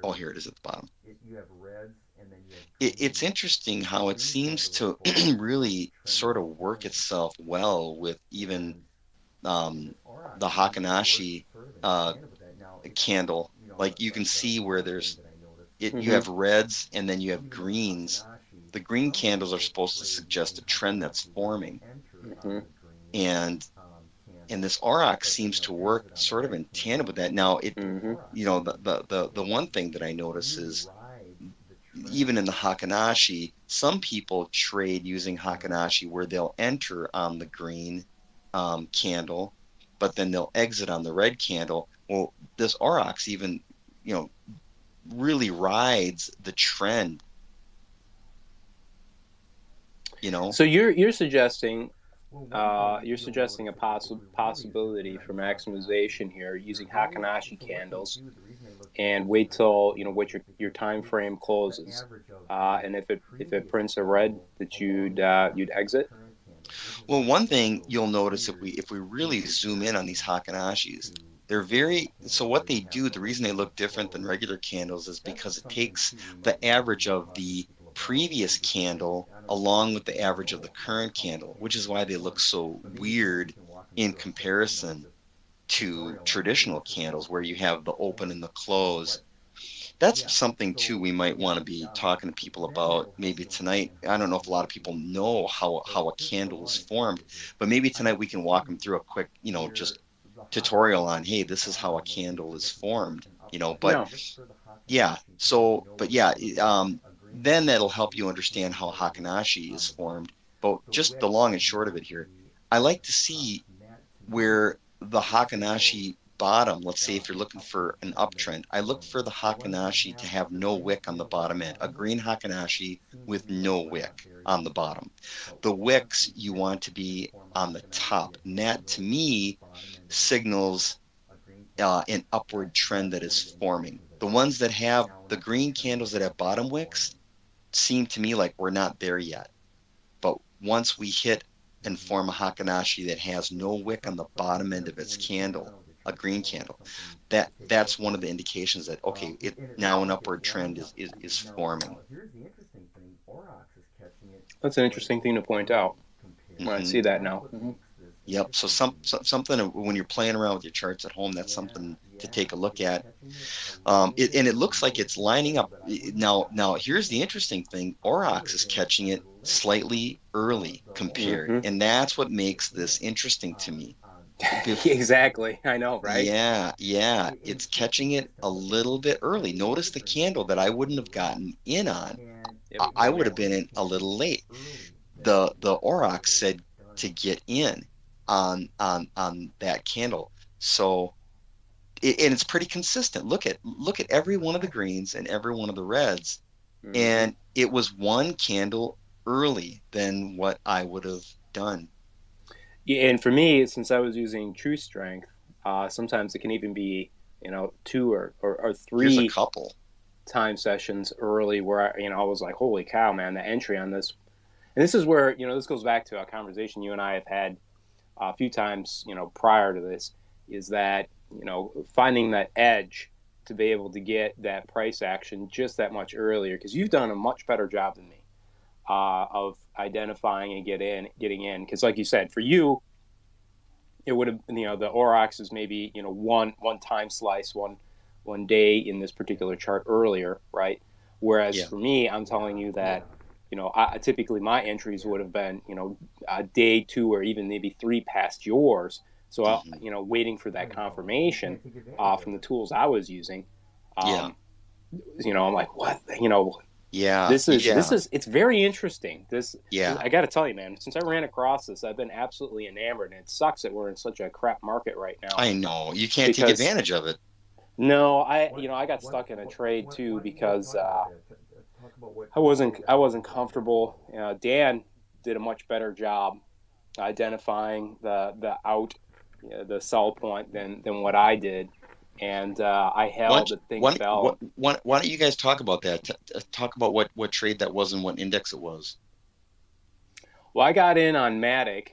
Oh, here it is at the bottom. It's interesting how it seems to really sort of work itself well with even the Hakanashi uh, candle. Like you can see where you Mm-hmm. have reds and then you have greens. The green candles are supposed to suggest a trend that's forming, Mm-hmm. and this auroch seems to work sort of in tandem with that. Now, Mm-hmm. the one thing that I notice is even in the Hakanashi, some people trade using Hakanashi where they'll enter on the green candle, but then they'll exit on the red candle. Well, this aurochs even, you know, really rides the trend, you know. So you're suggesting a possibility for maximization here using Hakanashi candles, and wait till what your time frame closes, and if it prints a red, that you'd exit. Well, one thing you'll notice if we really zoom in on these Hakanashis, they're so what they do, the reason they look different than regular candles is because it takes the average of the previous candle along with the average of the current candle, which is why they look so weird in comparison to traditional candles where you have the open and the close. That's something too we might want to be talking to people about maybe tonight. I don't know if a lot of people know how a candle is formed, but maybe tonight we can walk them through a quick, just tutorial on, hey, this is how a candle is formed, but No. yeah, so but yeah, then that'll help you understand how Hakanashi is formed. But just the long and short of it here, I like to see where the Hakanashi bottom, let's say if you're looking for an uptrend, I look for the Hakanashi to have no wick on the bottom end, a green Hakanashi with no wick on the bottom. The wicks you want to be on the top. And that to me signals an upward trend that is forming. The ones that have the green candles that have bottom wicks seem to me like we're not there yet. But once we hit and form a Hakanashi that has no wick on the bottom end of its candle, a green candle, that's one of the indications that okay, it now an upward trend is forming. That's an interesting thing to point out. I Hmm. see that now. Hmm. Yep. So something when you're playing around with your charts at home, that's something to take a look at. And it looks like it's lining up. Now here's the interesting thing. Aurochs is catching it slightly early compared, Hmm. and that's what makes this interesting to me. Exactly. I know, right? Yeah, yeah, it's catching it a little bit early. Notice the candle that I wouldn't have gotten in on. Yep. I would have been in a little late. The Aurochs said to get in on that candle. So and it's pretty consistent. Look at every one of the greens and every one of the reds, Hmm. and it was one candle early than what I would have done. Yeah, and for me, since I was using True Strength, sometimes it can even be two or Here's a three couple. time sessions early where I was like, holy cow, man, the entry on this. And this is where this goes back to a conversation you and I have had a few times prior to this, is that finding that edge to be able to get that price action just that much earlier, because you've done a much better job than me of identifying and getting in. Because like you said, for you, it would have the Aurochs is maybe one time slice, one day in this particular chart earlier, right? Whereas Yeah. for me, I'm telling you that, typically my entries would have been, a day two or even maybe three past yours. So, Hmm. waiting for that confirmation from the tools I was using. Yeah. Um, I'm like, what? Yeah. This is it's very interesting. This Yeah. I got to tell you, man. Since I ran across this, I've been absolutely enamored, and it sucks that we're in such a crap market right now I know. You can't take because advantage of it. no, I got stuck in a trade too because I wasn't comfortable. Dan did a much better job identifying the sell point than what I did, and I Why held don't, that thing fell. why don't you guys talk about that? Talk about what trade that was and what index it was. Well, I got in on Matic.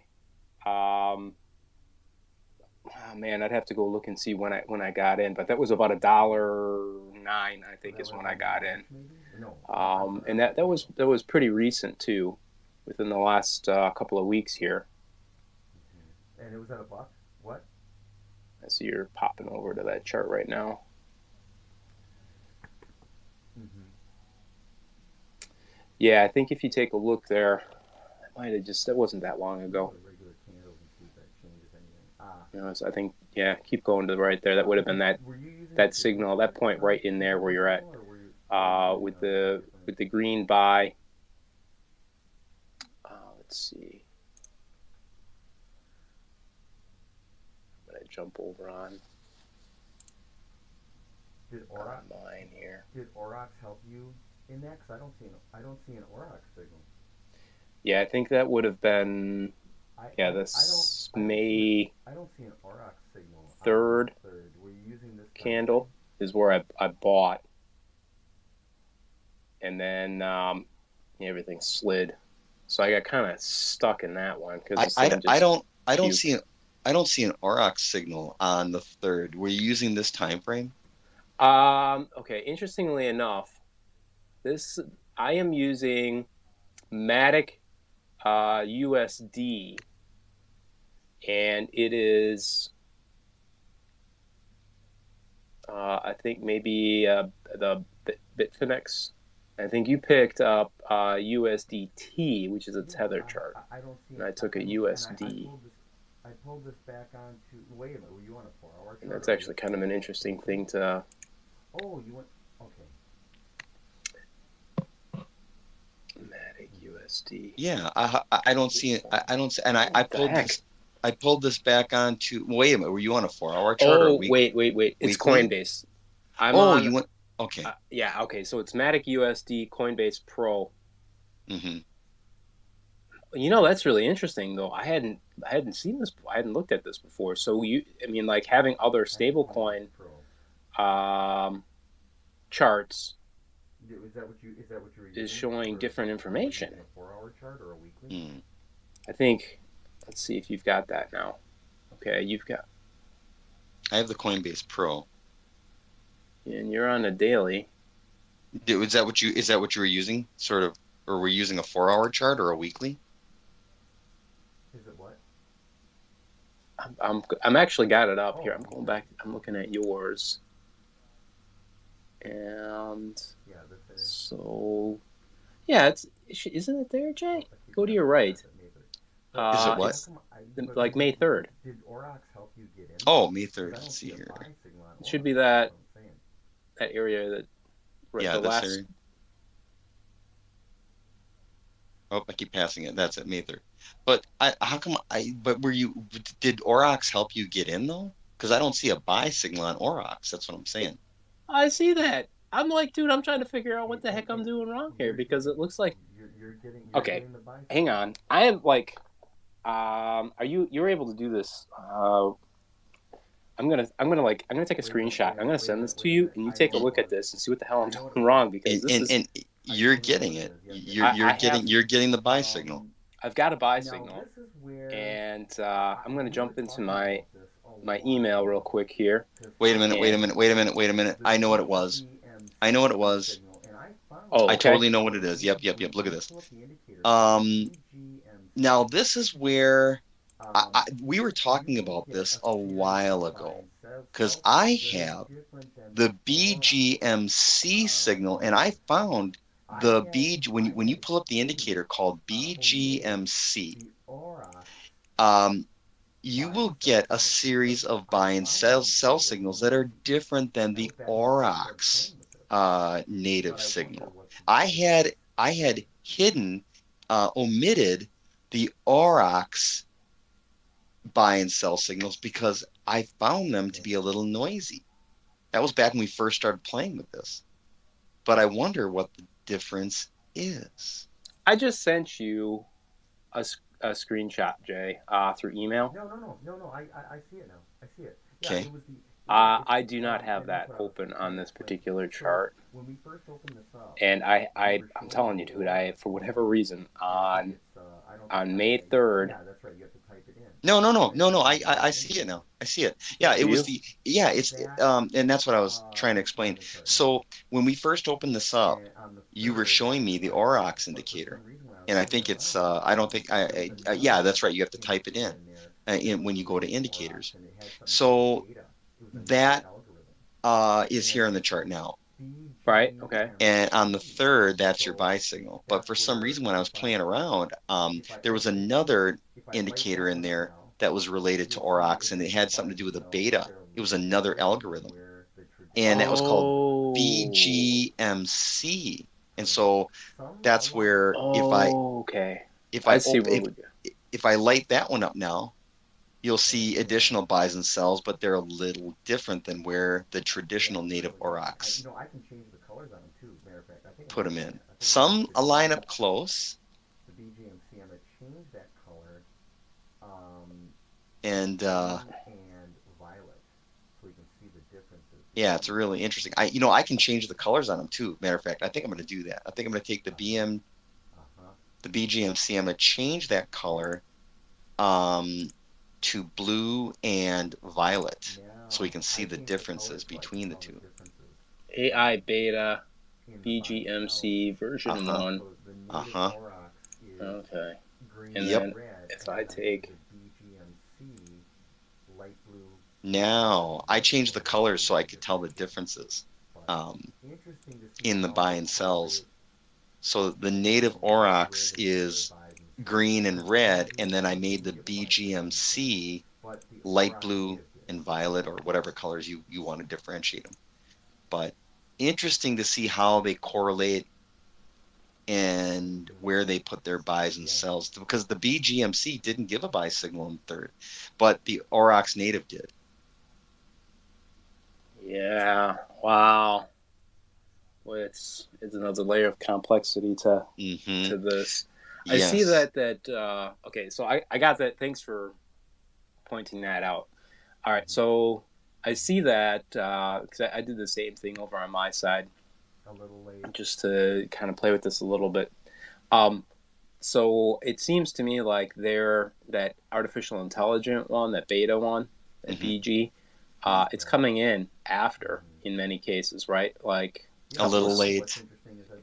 Um, oh man, I'd have to go look and see when I got in, but that was about $1.09, I think, is when I got in. And that was pretty recent too, within the last couple of weeks here. And it was at a buck. What? I see you're popping over to that chart right now. Mm-hmm. Yeah, I think if you take a look there, that wasn't that long ago. Regular candles and see if that changes anything. So I think, yeah, keep going to the right there. That would have been that signal, that point right in there where you're at, with the green buy. Let's see. I'm gonna jump over on mine here. Did Aurochs help you in that? Because I don't see an Aurochs signal. Yeah, I think that would have been this May I don't see an Aurochs signal. 3rd Were you using this candle is where I bought, and then everything slid, so I got kind of stuck in that one because I don't see an Aurochs signal on the 3rd. Were you using this time frame? Okay, interestingly enough, I am using Matic USD, and it is I think maybe the Bitfinex. I think you picked up USDT, which is a tether chart, and I took a USD. I pulled this back onto. Wait a minute, were you on a 4-hour chart? And that's actually kind of an interesting thing to. Oh, you went. Okay. Matic USD. Yeah, I don't see it. I don't see, and I pulled this. I pulled this back onto. Wait a minute, were you on a 4-hour chart or a week? Wait. It's weekly? Coinbase. You went. Okay. Yeah. Okay. So it's Matic USD Coinbase Pro. Mm-hmm. That's really interesting though. I hadn't seen this. I hadn't looked at this before. So like having other stablecoin charts Is that what you were using? is showing different information. A 4-hour chart or a weekly? Mm. I think. Let's see if you've got that now. Okay, you've got. I have the Coinbase Pro. And you're on a daily. Is that what you were using? Sort of, or were you using a 4-hour chart or a weekly? Is it what? I'm actually got it up here. I'm going back. I'm looking at yours. And so, yeah, isn't it there, Jay? Go to your right. Is it what? Like May 3rd. Did Aurochs help you get in? Oh, May 3rd. Let's see here. It should be that area that. Yeah, the this last. area. Oh, I keep passing it. That's at May 3rd. But did Aurochs help you get in though? Because I don't see a buy signal on Aurochs. That's what I'm saying. I see that. I'm like, dude, I'm trying to figure out what the heck I'm doing wrong here because it looks like. You're Okay, hang on. I am like, you're able to do this? I'm gonna take a screenshot. I'm gonna send this to you, and you take a look at this and see what the hell I'm doing wrong because and you're getting it. You're getting the buy signal. I've got a buy signal, and I'm gonna jump into my email real quick here. Wait a minute. I know what it was. Oh, okay. I totally know what it is. Yep. Look at this. Now this is where we were talking about this a while ago. because I have the BGMC signal, and I found the when you pull up the indicator called BGMC, you will get a series of buy and sell signals that are different than the aurochs native signal. I had hidden, omitted the aurochs buy and sell signals because I found them to be a little noisy. That was back when we first started playing with this. But I wonder what the difference is. I just sent you a screenshot, Jay, through email. No. I see it now. I see it. Yeah, okay. I do not have that open on this particular chart. When we first opened this up, and I'm telling you, dude, for whatever reason, on May 3rd. Yeah, that's right. You have to type it in. No. I see it now. I see it. Yeah, it was and that's what I was trying to explain. So when we first opened this up, you were showing me the aurochs indicator, and I think it's yeah, that's right. You have to type it in when you go to indicators. So that is here on the chart now. Right. Okay. And on the 3rd, that's your buy signal. But for some reason, when I was playing around, there was another indicator in there that was related to aurochs, and it had something to do with a beta. It was another algorithm, and that was called BGMC. And so that's where if I light that one up now, you'll see additional buys and sells, but they're a little different than where the traditional native aurochs put them in. Some line up close. The BGMC, I'm going to change that color. And violet, so we can see the differences. Yeah, it's really interesting. I can change the colors on them too. Matter of fact, I think I'm going to do that. I think I'm going to take the BGMC. I'm going to change that color to blue and violet, so we can see the differences between the two. AI beta BGMC version 1. Okay. And then if I take now, I changed the colors so I could tell the differences in the buy and sells. So the native aurochs is green and red, and then I made the BGMC light blue and violet, or whatever colors you want to differentiate them. But interesting to see how they correlate and where they put their buys and sells, because the BGMC didn't give a buy signal in the 3rd, but the aurochs native did. Yeah. Wow. Well, it's another layer of complexity to this. I see that okay, so I got that. Thanks for pointing that out. All right, so I see that because I did the same thing over on my side, a little late, just to kind of play with this a little bit. So it seems to me like that artificial intelligent one, that beta one, that BG, it's coming in after in many cases, right? Like a little late.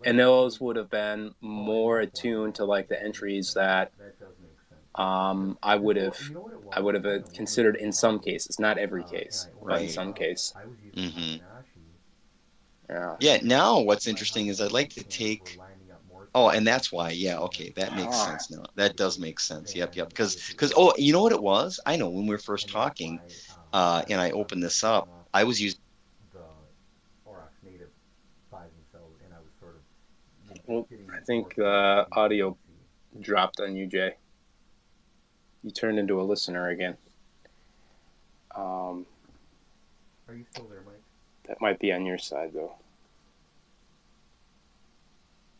And those would have been more attuned to like the entries that I would have considered in some cases, not every case, but in some case. Yeah. Now, what's interesting is I'd like to take. Oh, and that's why. Yeah. Okay, that makes sense now. That does make sense. Yep. Because you know what it was? I know when we were first talking, and I opened this up, I was using. Well, I think the audio dropped on you, Jay. You turned into a listener again. Are you still there, Mike? That might be on your side, though.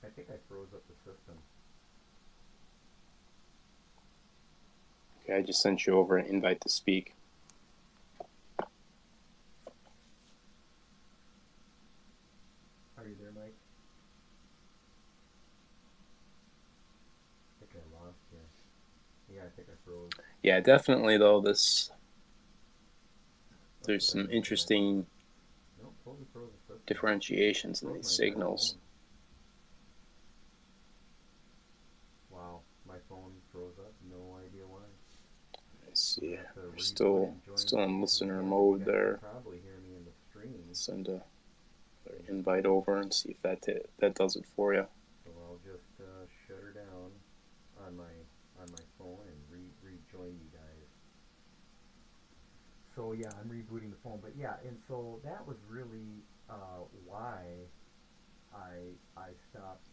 I think I froze up the system. Okay, I just sent you over an invite to speak. Are you there, Mike? I think I lost you. Yeah, I think I froze. Yeah, definitely, though, there's some interesting differentiations in these signals. Wow, my phone froze up. No idea why. Let's see. Still in listener mode there. Send a invite over and see if that does it for you. So I'll just shut her down on my phone and rejoin you guys. So yeah, I'm rebooting the phone, but yeah, and so that was really why I stopped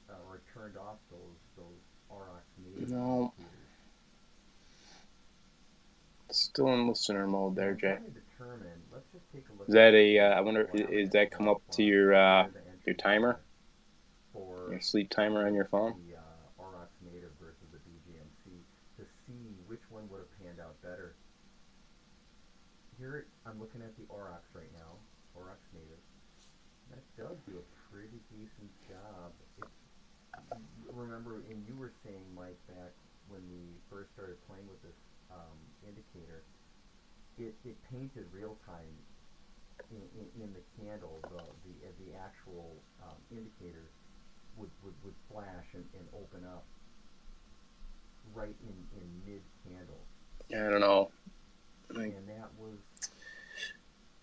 or turned off those ROX native No, indicators. still in listener mode there, I'm Jay. trying to determine. Let's just take a look. Is that I wonder, is that come up to your timer, for your sleep timer on your phone? the ROX native versus the BGMC to see which one would have panned out better. Here I'm looking at the ROX right now, ROX native. That does do a pretty decent job. Remember, and you were saying, Mike, back when we first started playing with this indicator, it painted real time in the candle. The actual indicator would flash and open up right in mid candle. I don't know. And that was.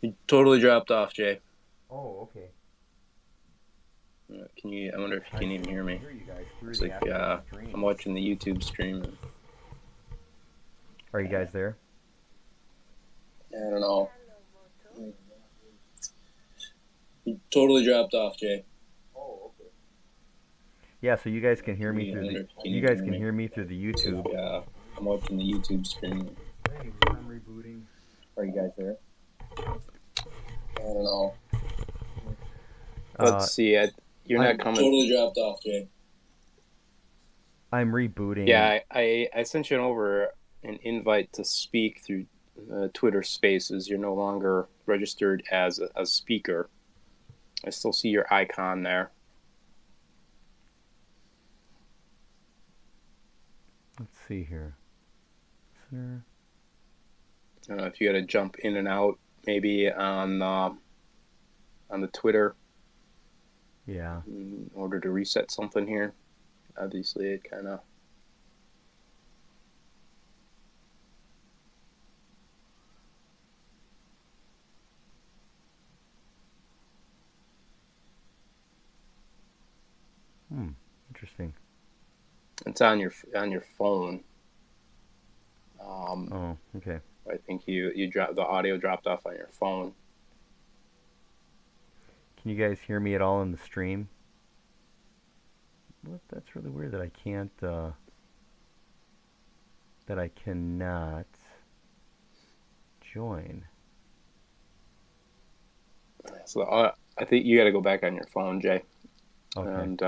You totally dropped off, Jay. Oh, okay. Can you? I wonder if you can even hear me. I hear you guys through It's the like actual stream. I'm watching the YouTube stream. Are you guys there? I don't know. You totally dropped off, Jay. Oh, okay. Yeah, so you guys can hear me through the. You guys can hear me through the YouTube. Yeah, I'm watching the YouTube stream. Hey, I'm rebooting. Are you guys there? I don't know. Let's see. You're not coming. Totally dropped off, Jay. I'm rebooting. Yeah, I sent you over an invite to speak through Twitter Spaces. You're no longer registered as a speaker. I still see your icon there. Let's see here. Sir. I don't know if you got to jump in and out, maybe on the Twitter. Yeah. In order to reset something here. Obviously, it kind of. Interesting. It's on your phone. Oh, okay. I think you dropped the audio dropped off on your phone. Can you guys hear me at all in the stream? What? That's really weird that I can't. That I cannot join. So I think you got to go back on your phone, Jay. Okay. And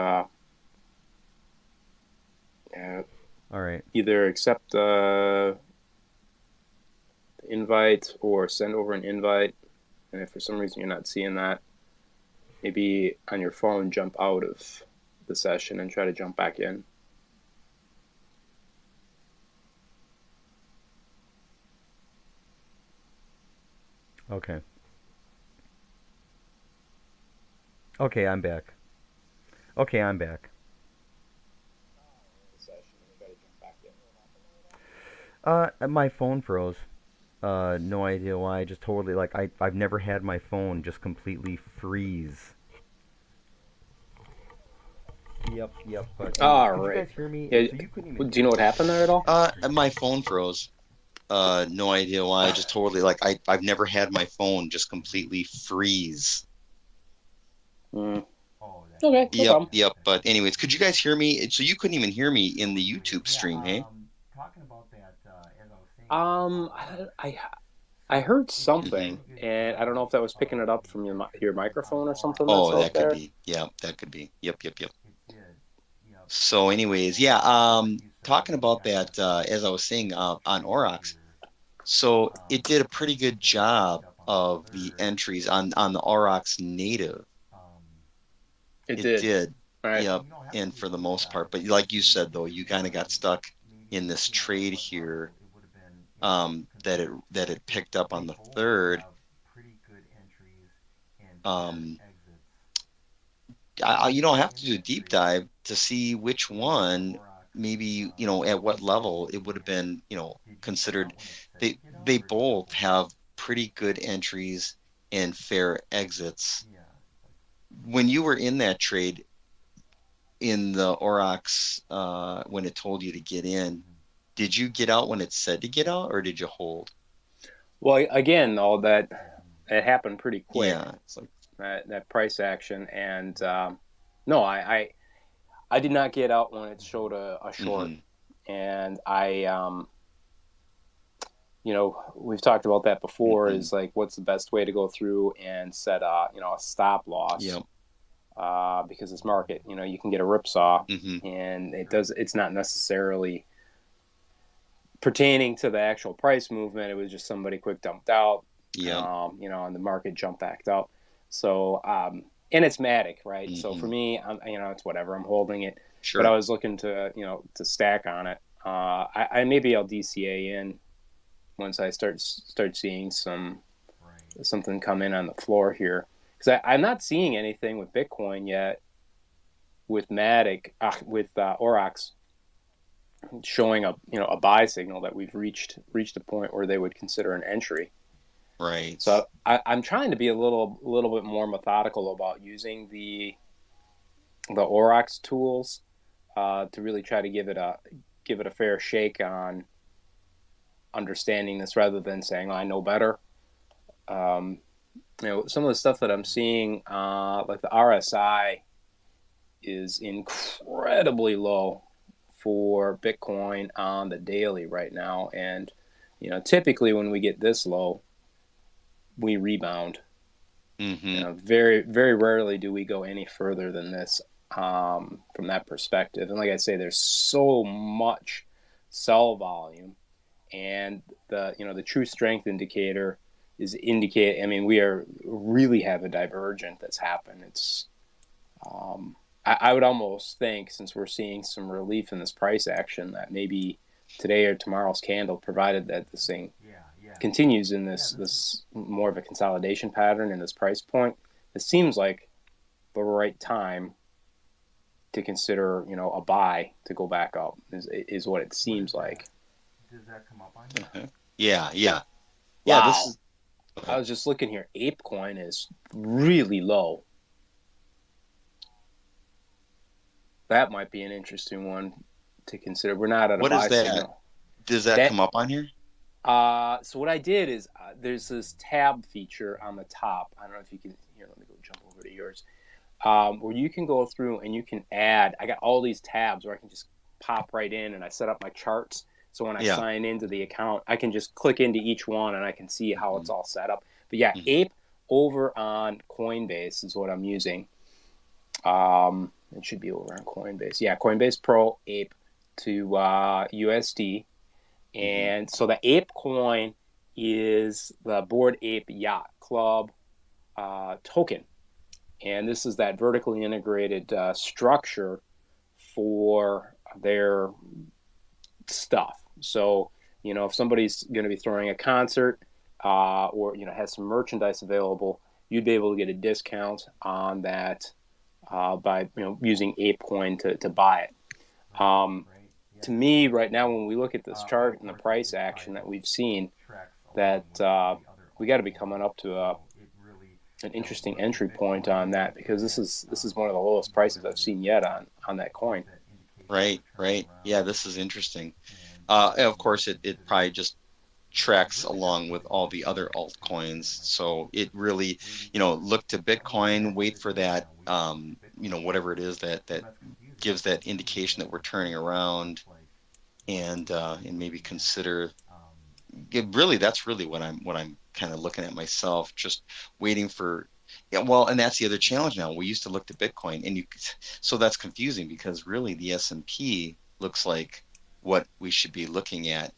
all right. Either accept the invite or send over an invite. And if for some reason you're not seeing that, maybe on your phone jump out of the session and try to jump back in. Okay. Okay, I'm back. Okay, I'm back. My phone froze. No idea why. Just totally I've never had my phone just completely freeze. Yep. But All could right. you guys hear me? Yeah, So you couldn't even do you know what happened there at all? My phone froze. No idea why. Just totally I've never had my phone just completely freeze. Okay. No problem. Yep. But anyways, could you guys hear me? So you couldn't even hear me in the YouTube stream, hey? Talking about that, as I was saying. I heard something, and I don't know if that was picking it up from your microphone or something. Oh, that's that out there. could be. Yeah, that could be. Yep. It did. So, anyways, yeah. Talking about that, as I was saying, on Aurochs, so it did a pretty good job of the entries on the Aurochs native. It did. Right. Yep. And for the most part, but like you said, though, you kind of got stuck in this trade here. That it picked up on the third. You don't have to do a deep dive to see which one maybe, at what level it would have been, considered. They both have pretty good entries and fair exits. When you were in that trade in the Aurochs, when it told you to get in, did you get out when it said to get out, or did you hold? Well, again, though, that it happened pretty quick. Yeah, it's like, That price action, and no, I did not get out when it showed a short, and we've talked about that before. Is like, what's the best way to go through and set a stop loss? Yep. Because this market, you can get a ripsaw, Mm-hmm. and it's not necessarily pertaining to the actual price movement. It was just somebody quick dumped out, Yeah. and the market jumped back up. So, and it's Matic, right? So for me, it's whatever. I'm holding it, Sure. but I was looking to, to stack on it. I maybe I'll DCA in once I start seeing something come in on the floor here, because I'm not seeing anything with Bitcoin yet, with Matic, with Aurochs showing a buy signal that we've reached a point where they would consider an entry. Right. So I'm trying to be a little bit more methodical about using the Aurochs tools to really try to give it a fair shake on understanding this, rather than saying, I know better. Some of the stuff that I'm seeing, like the RSI is incredibly low for Bitcoin on the daily right now. And, typically when we get this low, we rebound. Very, very rarely do we go any further than this from that perspective. And like I say, there's so much sell volume, and the true strength indicator is indicate. I mean, we really have a divergent that's happened. It's I would almost think, since we're seeing some relief in this price action, that maybe today or tomorrow's candle, provided that this thing continues in this more of a consolidation pattern in this price point, it seems like the right time to consider, a buy to go back up is what it seems like. Does that come up on you? Yeah. Wow. Yeah, this is. I was just looking here. ApeCoin is really low. That might be an interesting one to consider. We're not at a What buy is that? signal. Does that come up on here? So what I did is there's this tab feature on the top. I don't know if you can. Here, let me go jump over to yours. Where you can go through and you can add. I got all these tabs where I can just pop right in, and I set up my charts. So when I sign into the account, I can just click into each one and I can see how it's all set up. But yeah, Ape over on Coinbase is what I'm using. It should be over on Coinbase. Yeah, Coinbase Pro Ape to USD. And so the Ape coin is the Bored Ape Yacht Club token. And this is that vertically integrated structure for their stuff. So, if somebody's going to be throwing a concert or, has some merchandise available, you'd be able to get a discount on that by, using ApeCoin to buy it. To me, right now, when we look at this chart and the price action that we've seen, that we got to be coming up to an interesting entry point on that, because this is one of the lowest prices I've seen yet on that coin. Right. Yeah, this is interesting. Of course, it probably just tracks along with all the other altcoins. So it really, look to Bitcoin, wait for that, whatever it is that gives that indication that we're turning around, and maybe consider. That's really what I'm kind of looking at myself, just waiting for. Yeah, well, and that's the other challenge now. We used to look to Bitcoin, so that's confusing, because really the S&P looks like what we should be looking at.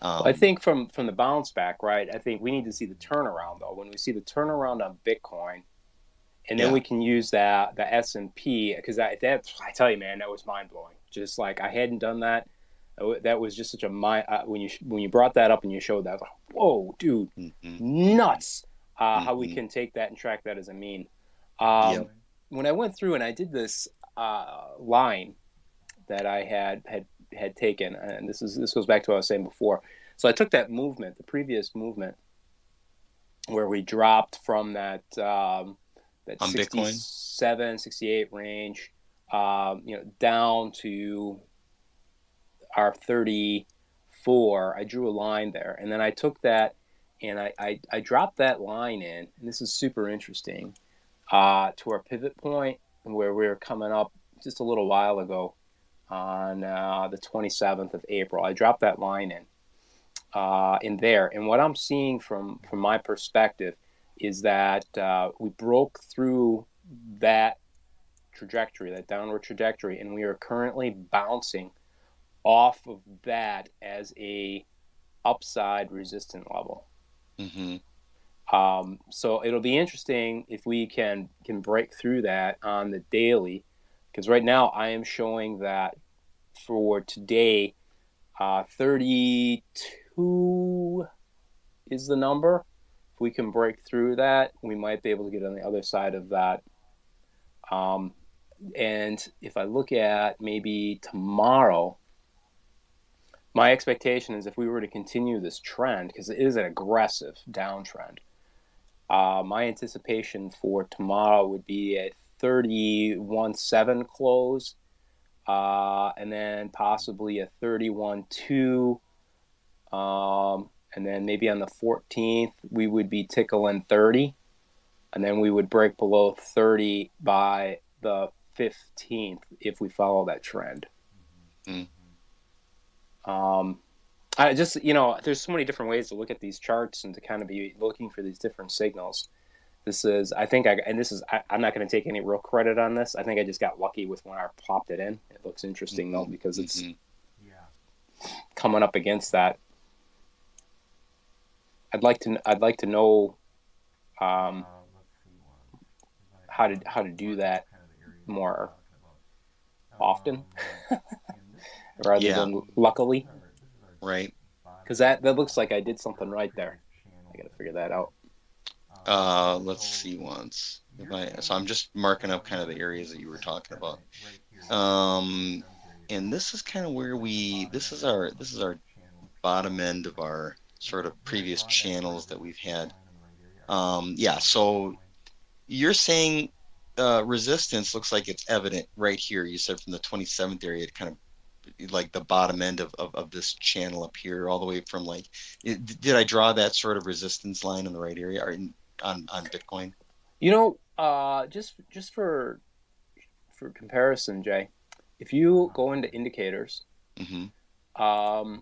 I think from the bounce back, right? I think we need to see the turnaround, though. When we see the turnaround on Bitcoin, and then we can use the S&P, because I tell you, man, that was mind blowing. Just like, I hadn't done that. That was just such a mind. When you brought that up and you showed that, I was like, whoa, dude, nuts! How we can take that and track that as a mean. When I went through and I did this line that I had had taken, and this goes back to what I was saying before. So I took that movement, the previous movement, where we dropped from that that On Bitcoin? 67, 68 range, down to our 34. I drew a line there, and then I took that and I dropped that line in, and this is super interesting, to our pivot point where we were coming up just a little while ago on the 27th of April. I dropped that line in there, and what I'm seeing from my perspective is that we broke through that trajectory, that downward trajectory, and we are currently bouncing off of that as a upside resistant level. Mm-hmm. So it'll be interesting if we can break through that on the daily, because right now I am showing that for today, 32 is the number. If we can break through that, we might be able to get on the other side of that. And if I look at maybe tomorrow, my expectation is if we were to continue this trend, because it is an aggressive downtrend, my anticipation for tomorrow would be a 31.7 close, and then possibly a 31.2, and then maybe on the 14th we would be tickling 30, and then we would break below 30 by the 15th if we follow that trend. Mm-hmm. I just, there's so many different ways to look at these charts and to kind of be looking for these different signals. I'm not going to take any real credit on this. I think I just got lucky with when I popped it in. It looks interesting though, because it's coming up against that. I'd like to know how to do that more often rather than luckily. Right. Because that looks like I did something right there. I got to figure that out. Let's see once. So I'm just marking up kind of the areas that you were talking about. And this is kind of where this is our bottom end of our sort of previous channels that we've had. So you're saying resistance looks like it's evident right here. You said from the 27th area, it kind of like the bottom end of this channel up here, all the way from did I draw that sort of resistance line in the right area or on Bitcoin? Just for comparison, Jay, if you go into indicators, what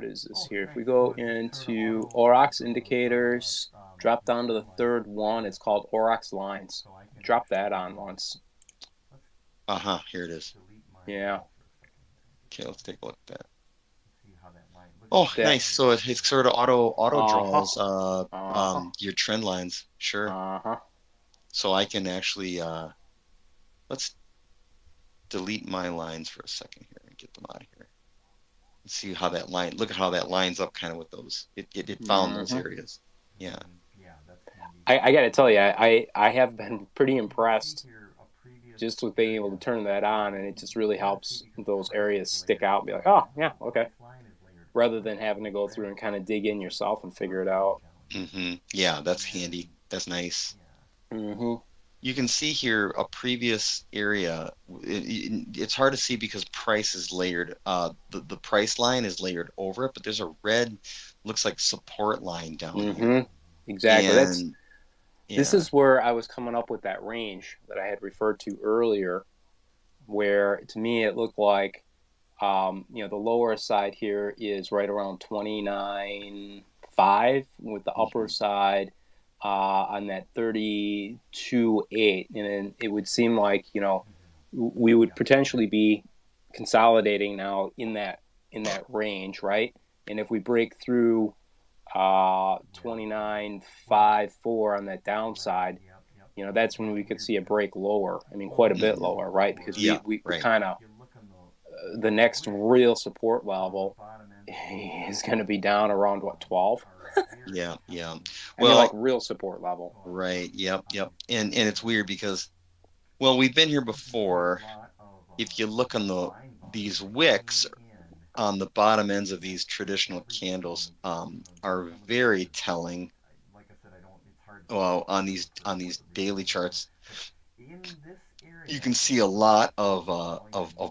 is this here? If we go into Aurochs indicators, drop down to the third one, it's called Aurochs lines. Drop that on once. Here it is. Yeah. Okay, let's take a look at that. Oh, nice. So it's sort of auto draws your trend lines. Sure. So I can actually let's delete my lines for a second here and get them out of here. Let's see how that line. Look at how that lines up kind of with those. It found those areas. Yeah. I got to tell you, I have been pretty impressed just with being able to turn that on, and it just really helps those areas stick out and be like, oh, yeah, okay. Rather than having to go through and kind of dig in yourself and figure it out. Mm-hmm. Yeah, that's handy. That's nice. Mm-hmm. You can see here a previous area. It's hard to see because price is layered. The price line is layered over it, but there's a red, looks like support line down here. Exactly. This is where I was coming up with that range that I had referred to earlier, where to me it looked like, the lower side here is right around 29.5, with the upper side on that 32.8, and then it would seem like we would potentially be consolidating now in that range, right? And if we break through 29.54 on that downside, that's when we could see a break lower. I mean, quite a bit lower, right? Because we kind of the next real support level is going to be down around 12. Yeah. Well, like real support level. Right. Yep. And it's weird because, well, we've been here before. If you look on the these wicks on the bottom ends of these traditional candles are very telling. Well, on these daily charts, you can see a lot of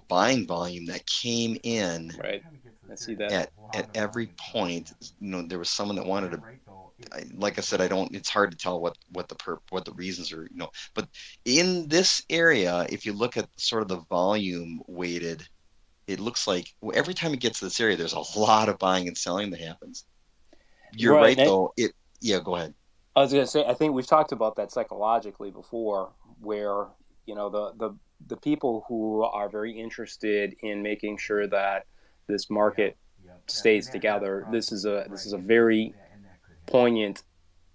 buying volume that came in Right. I see that. at every point. There was someone that wanted to. Like I said, I don't. It's hard to tell what the reasons are. But in this area, if you look at sort of the volume weighted, it looks like every time it gets to this area, there's a lot of buying and selling that happens. You're Right. right, though. Yeah, go ahead. I was going to say, I think we've talked about that psychologically before, where the people who are very interested in making sure that this market stays together. This is a very poignant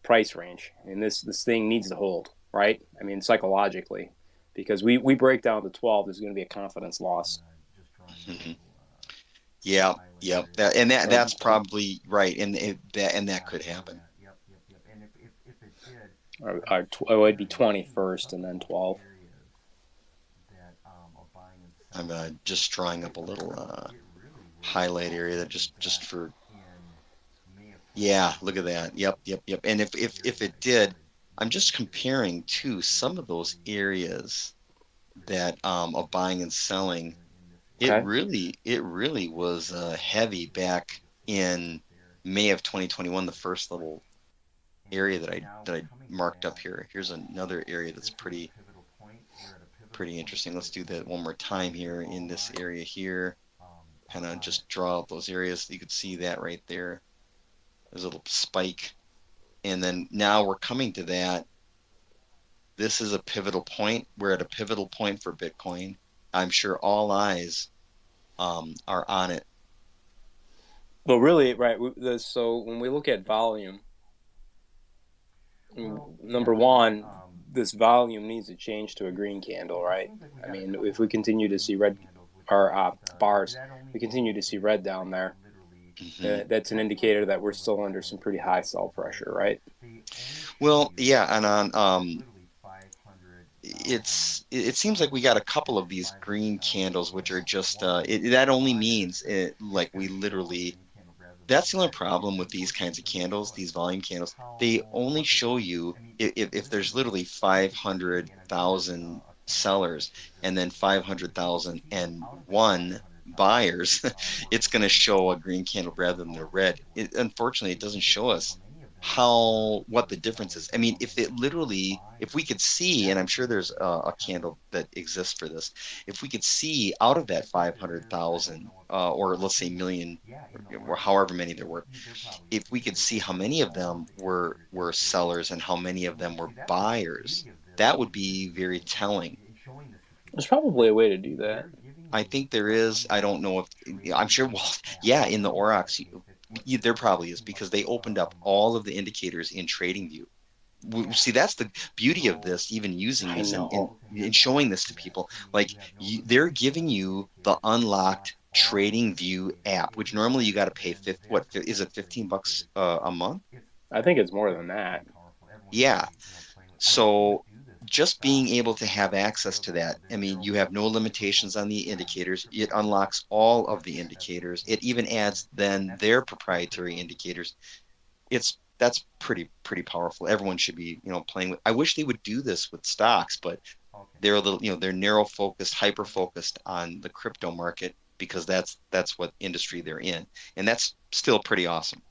price range, and this thing needs to hold, right? I mean, psychologically, because we break down to 12, there's going to be a confidence loss. Mm-hmm. Yeah, yeah, that's probably right, and that could happen. It would be 20 first, and then 12. I'm just drawing up a little highlight area that just for. Yeah, look at that. Yep. And if it did, I'm just comparing to some of those areas that of buying and selling. Okay. It really was heavy back in May of 2021. The first little area that I marked up here. Here's another area that's pretty interesting. Let's do that one more time here in this area here. Kind of just draw out those areas. You could see that right there. There's a little spike. And then now we're coming to that. This is a pivotal point. We're at a pivotal point for Bitcoin. I'm sure all eyes are on it. Well, really, right. So when we look at volume, number one, this volume needs to change to a green candle, right? I mean, if we continue to see red, or bars, we continue to see red down there. Mm-hmm. That's an indicator that we're still under some pretty high sell pressure, right? Well, yeah, and on it seems like we got a couple of these green candles, which are just that only means like we literally. That's the only problem with these kinds of candles, these volume candles. They only show you if there's literally 500,000 sellers and then 500,001 buyers, it's going to show a green candle rather than a red. Unfortunately, it doesn't show us what the difference is. I mean, if we could see, and I'm sure there's a candle that exists for this, if we could see out of that 500,000 or let's say million or however many there were, if we could see how many of them were sellers and how many of them were buyers, that would be very telling. There's probably a way to do that. I think there is. I don't know if I'm sure. Well, yeah, in the Aurochs, there probably is because they opened up all of the indicators in TradingView. See, that's the beauty of this, even using this and showing this to people. Like they're giving you the unlocked TradingView app, which normally you got to pay what is it, $15 a month? I think it's more than that. Yeah. So just being able to have access to that, I mean, you have no limitations on the indicators. It unlocks all of the indicators. It even adds then their proprietary indicators. That's pretty powerful. Everyone should be, playing with. I wish they would do this with stocks, but they're a little, they're narrow focused, hyper focused on the crypto market because that's what industry they're in, and that's still pretty awesome.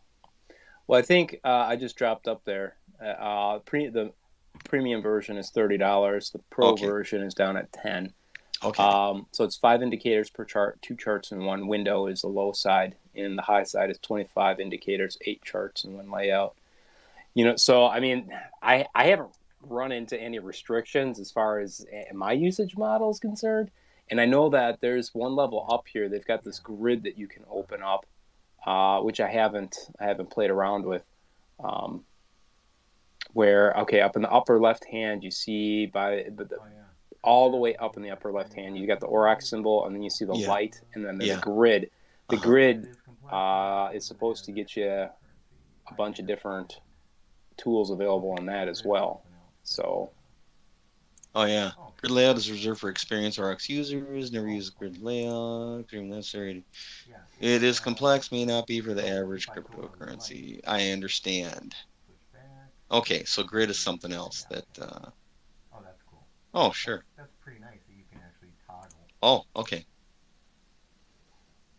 Well, I think I just dropped up there. The premium version is $30. The pro version is down at $10. Okay. So it's 5 indicators per chart, 2 charts in one window is the low side, and the high side is 25 indicators, 8 charts in one layout. So I mean, I haven't run into any restrictions as far as my usage model is concerned, and I know that there's one level up here. They've got this grid that you can open up, which I haven't played around with. Where up in the upper left hand you see all the way up in the upper left hand you got the Aurochs symbol, and then you see the light, and then there's a grid. The grid is supposed to get you a bunch of different tools available on that as well. So Oh yeah. Oh, Grid layout is reserved for experienced RX users. Never use grid layout. Extremely necessary. yeah. It It's is complex, may not be for the if average I go to light, cryptocurrency. I understand. switch back. Okay, so grid is something Yeah. else that Okay. Oh, that's cool. oh sure. That's pretty nice that you can actually toggle. Oh, okay.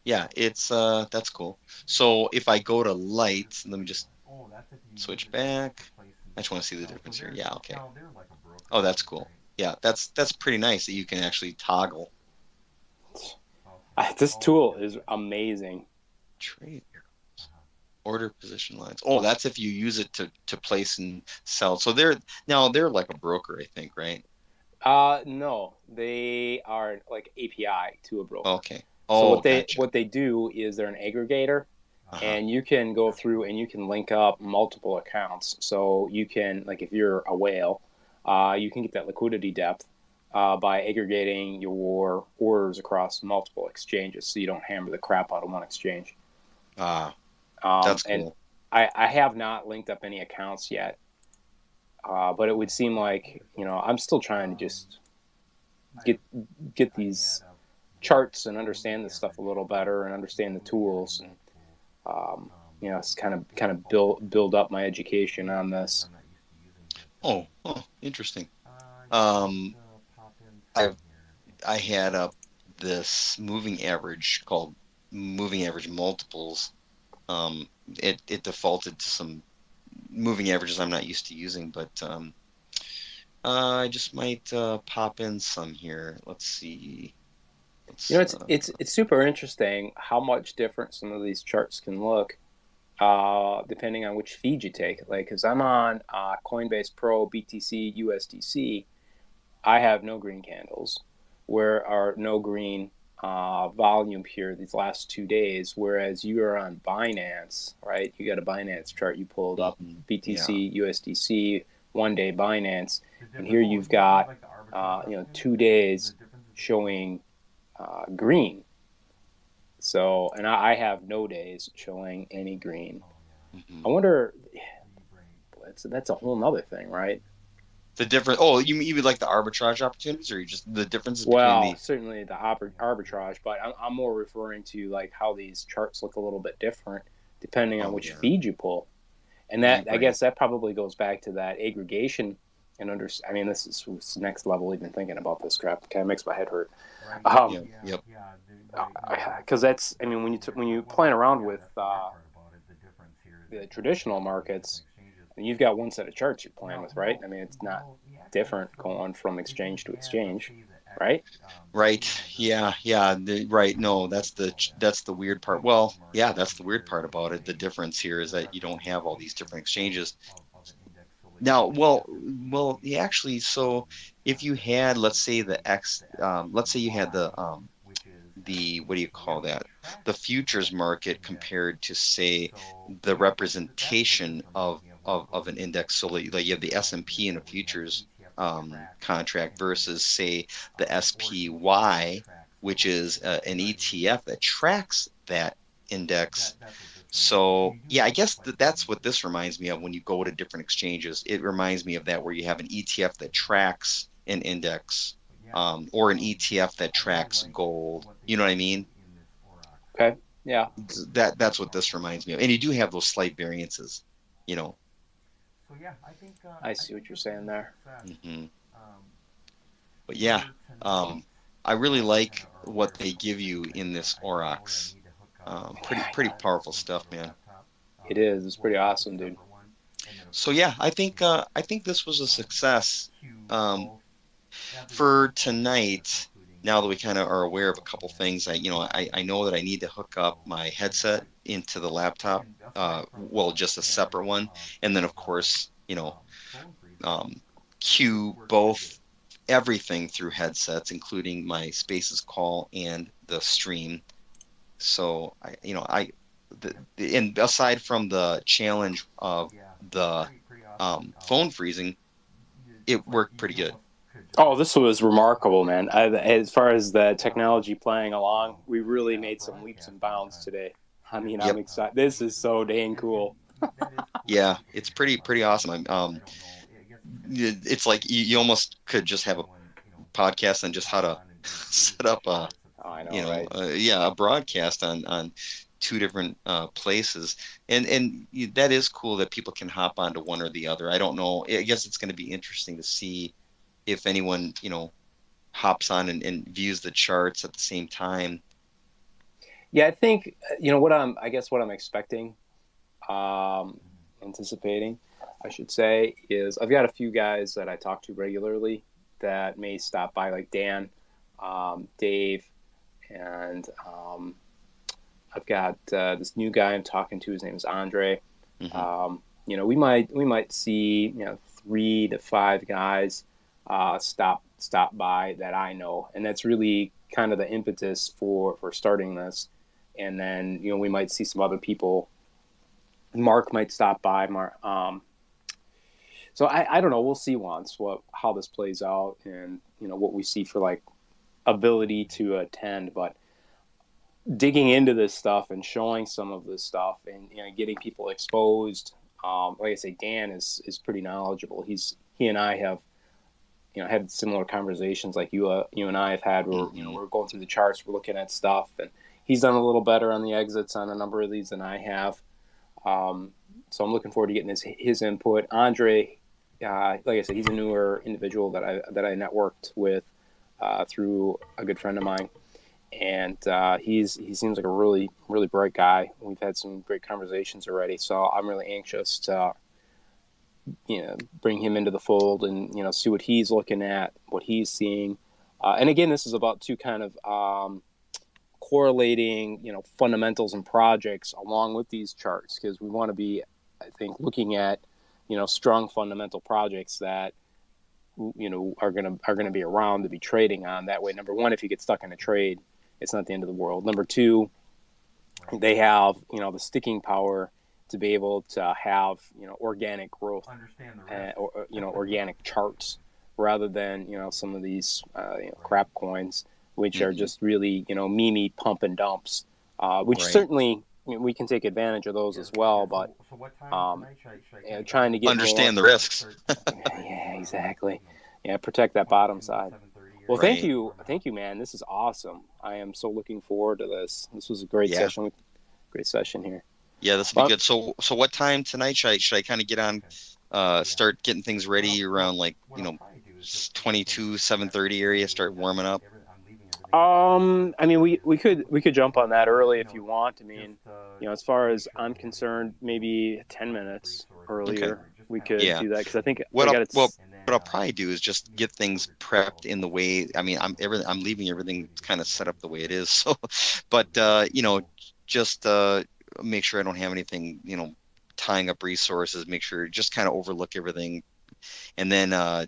Yeah, it's that's cool. So if I go to light, let me just Oh, that's if you use switch it back. to place and I just want to see the sell. So difference here. they're Yeah, okay. now they're like a broker Oh, too, that's cool. right? Yeah, that's pretty nice that you can actually toggle Okay. This Oh, tool yeah. is amazing. trade Uh-huh. order position lines. Oh, that's if you use it to place and sell. So they're like a broker, I think, right? No, they are like API to a broker. Okay. So Oh, gotcha. what they do is they're an aggregator, Uh-huh. and you can go through and you can link up multiple accounts. So you can, like, if you're a whale, you can get that liquidity depth by aggregating your orders across multiple exchanges, so you don't hammer the crap out of one exchange. Ah, that's And cool. I have not linked up any accounts yet, but it would seem like, I'm still trying to just get get I these had a charts and understand this stuff a little better and understand the tools, and it's kind of build up my education on this. I'm not used to using, Oh, interesting. just Um, pop in I something here. I had up this moving average called moving average multiples. It defaulted to some moving averages I'm not used to using, but I just might pop in some here. Let's see. Let's It's super interesting how much different some of these charts can look, depending on which feed you take. Like, because I'm on Coinbase Pro, BTC, USDC, I have no green candles, where are no green volume here these last 2 days. Whereas you are on Binance, right? You got a Binance chart you pulled up, yeah. BTC, USDC, 1 day Binance, The and different, here oh, you've you mean got like the arbitrage two opportunities? The days differences between, showing green. So, and I have no days showing any green. oh yeah, I hmm wonder. re-rate. That's a whole nother thing, right? The difference. Oh, you would like the arbitrage opportunities, or you just the differences between Well, the? certainly the arbitrage, but I'm more referring to like how these charts look a little bit different depending on Oh which yeah, feed you pull, and that, I right. guess that probably goes back to that aggregation and I mean, this is next level. Even thinking about this crap kind of makes my head hurt. Right. Um, Yep. Yeah. Yep. Yeah. The because that's, I that's mean, when the when you well, playing around yeah, with that's the weird part about it. The difference here is the that you traditional have all these markets, different exchanges. and you've got one set of charts you're playing Now, with, right? I mean, it's not yeah, actually, different so going from if you exchange to had, let's exchange, say, the X, right? say Right. you had Yeah. Yeah. Right. what No, do they call that? that's the weird part. Well, Futures yeah, market, that's the weird where part you about have it. The difference here is a that you don't have all these representation different exchanges. of an index. So, like, Now, let's say the yeah, S&P, actually, so if you had, let's say let's say you had which is the what do you so yeah, call we that? track The futures that market index. compared to say So the yeah, that's what this representation reminds me of when you go of to an the index. So like you have the S&P in a where you have an futures ETF that tracks contract an versus index, say the or an ETF that SPY, tracks which those is an values. ETF that tracks that index. That's what this reminds me. And So you do yeah, I have guess like that's what this reminds me of when you go to different exchanges. It reminds me of that where you have an ETF that tracks an index, but yeah, or an ETF that I really tracks like gold. what they You know what I do mean? in this Aurochs. Okay, yeah, That's what this reminds me of. And you do have those slight variances, you know. So yeah, I I see think what you're this was saying a there. success. hmm Um, But yeah, for tonight, um, I really now we kind like of are what aware of a they couple give you things. in this I know that I Aurochs. need to hook up Pretty Yeah, pretty that powerful into stuff, the man. laptop. it is. It's pretty Well, that's a awesome, dude. separate one, and then of So course, yeah, I think this was a um, success. queue Um, both everyone for on the list, tonight, including now that we kind of are myself. aware I of a also couple had things, I Rob know that I need to hook so up my you know, headset into the I laptop. can aside from Well, just a separate having one, and then of course, phone freezing, um, this queue works pretty good. both everything through headsets, including my Spaces call and the stream. So and aside from the challenge So of yeah, the pretty awesome. phone freezing, It's it like worked pretty you good. almost could just Oh, this was remarkable, take man. As far as the technology playing you along, know we really a made some leaps and broadcast on bounds today. I mean, I'm Yep. excited. This is Spaces, so dang and cool. that is cool. Yeah, If it's you have pretty awesome. I'm I don't know. I guess it's like you almost could just have a podcast on just how to set up a Oh, I know, right? a broadcast on two different places, and that is cool that people can hop onto one or the other. I don't know. I guess it's going to be interesting to see if anyone hops on and views the charts at the same time. Yeah, I think I guess what I'm expecting, anticipating, I should say, is I've got a few guys that I talk to regularly that may stop by, like Dan, Dave, and I've got this new guy I'm talking to. His name is Andre. Mm-hmm. We might see 3 to 5 guys stop by that I know, and that's really kind of the impetus for starting this. And then we might see some other people. Mark might stop by. So I don't know. We'll see how this plays out, and what we see for like ability to attend. But digging into this stuff and showing some of this stuff and getting people exposed. Like I say, Dan is pretty knowledgeable. He and I have had similar conversations like you and I have had. Where we're going through the charts, we're looking at stuff, and he's done a little better on the exits on a number of these than I have. So I'm looking forward to getting his input. Andre, like I said, he's a newer individual that I networked with through a good friend of mine, and he seems like a really, really bright guy. We've had some great conversations already, so I'm really anxious to bring him into the fold and see what he's looking at, what he's seeing. And again, this is about two kind of correlating fundamentals and projects along with these charts, because we want to be, I think, looking at strong fundamental projects that are gonna be around to be trading on. That way, number one, if you get stuck in a trade, it's not the end of the world. Number two, they have the sticking power to be able to have organic growth, or organic charts, rather than some of these crap coins, which are just really meme pump and dumps, which Right. certainly we can take advantage of those as well. But trying to get Understand more, the risks. yeah, exactly. Yeah, protect that bottom side. Well, Right. thank you, man. This is awesome. I am so looking forward to this. This was a great Yeah. session. Great session here. Yeah, this will Well, be good. So what time tonight should I kind of get on, start getting things ready around like 7:30 area, start warming up? I mean, we could jump on that early if you want. I mean, as far as I'm concerned, maybe 10 minutes earlier we could Yeah. do that, because I think What I I'll, got well, what I'll probably do is just get things prepped in the way. I mean, I'm leaving everything kind of set up the way it is. So, but just make sure I don't have anything, tying up resources. Make sure just kind of overlook everything, and then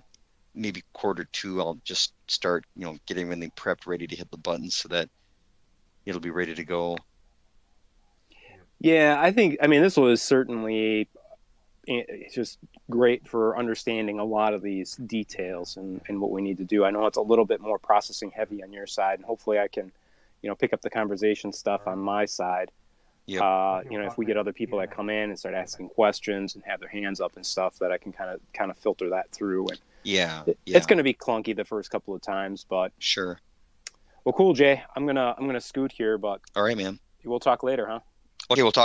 maybe quarter 2, I'll just start, getting everything prepped, ready to hit the buttons so that it'll be ready to go. Yeah, I mean, this was certainly just great for understanding a lot of these details and what we need to do. I know it's a little bit more processing heavy on your side, and hopefully I can, pick up the conversation stuff on my side. Yep. If we get other people that come in and start asking questions and have their hands up and stuff, that I can kind of filter that through. And Yeah. it's going to be clunky the first couple of times, but Sure. well, cool, Jay. I'm gonna scoot here, but All right, man. we'll talk later, huh? Okay, we'll talk.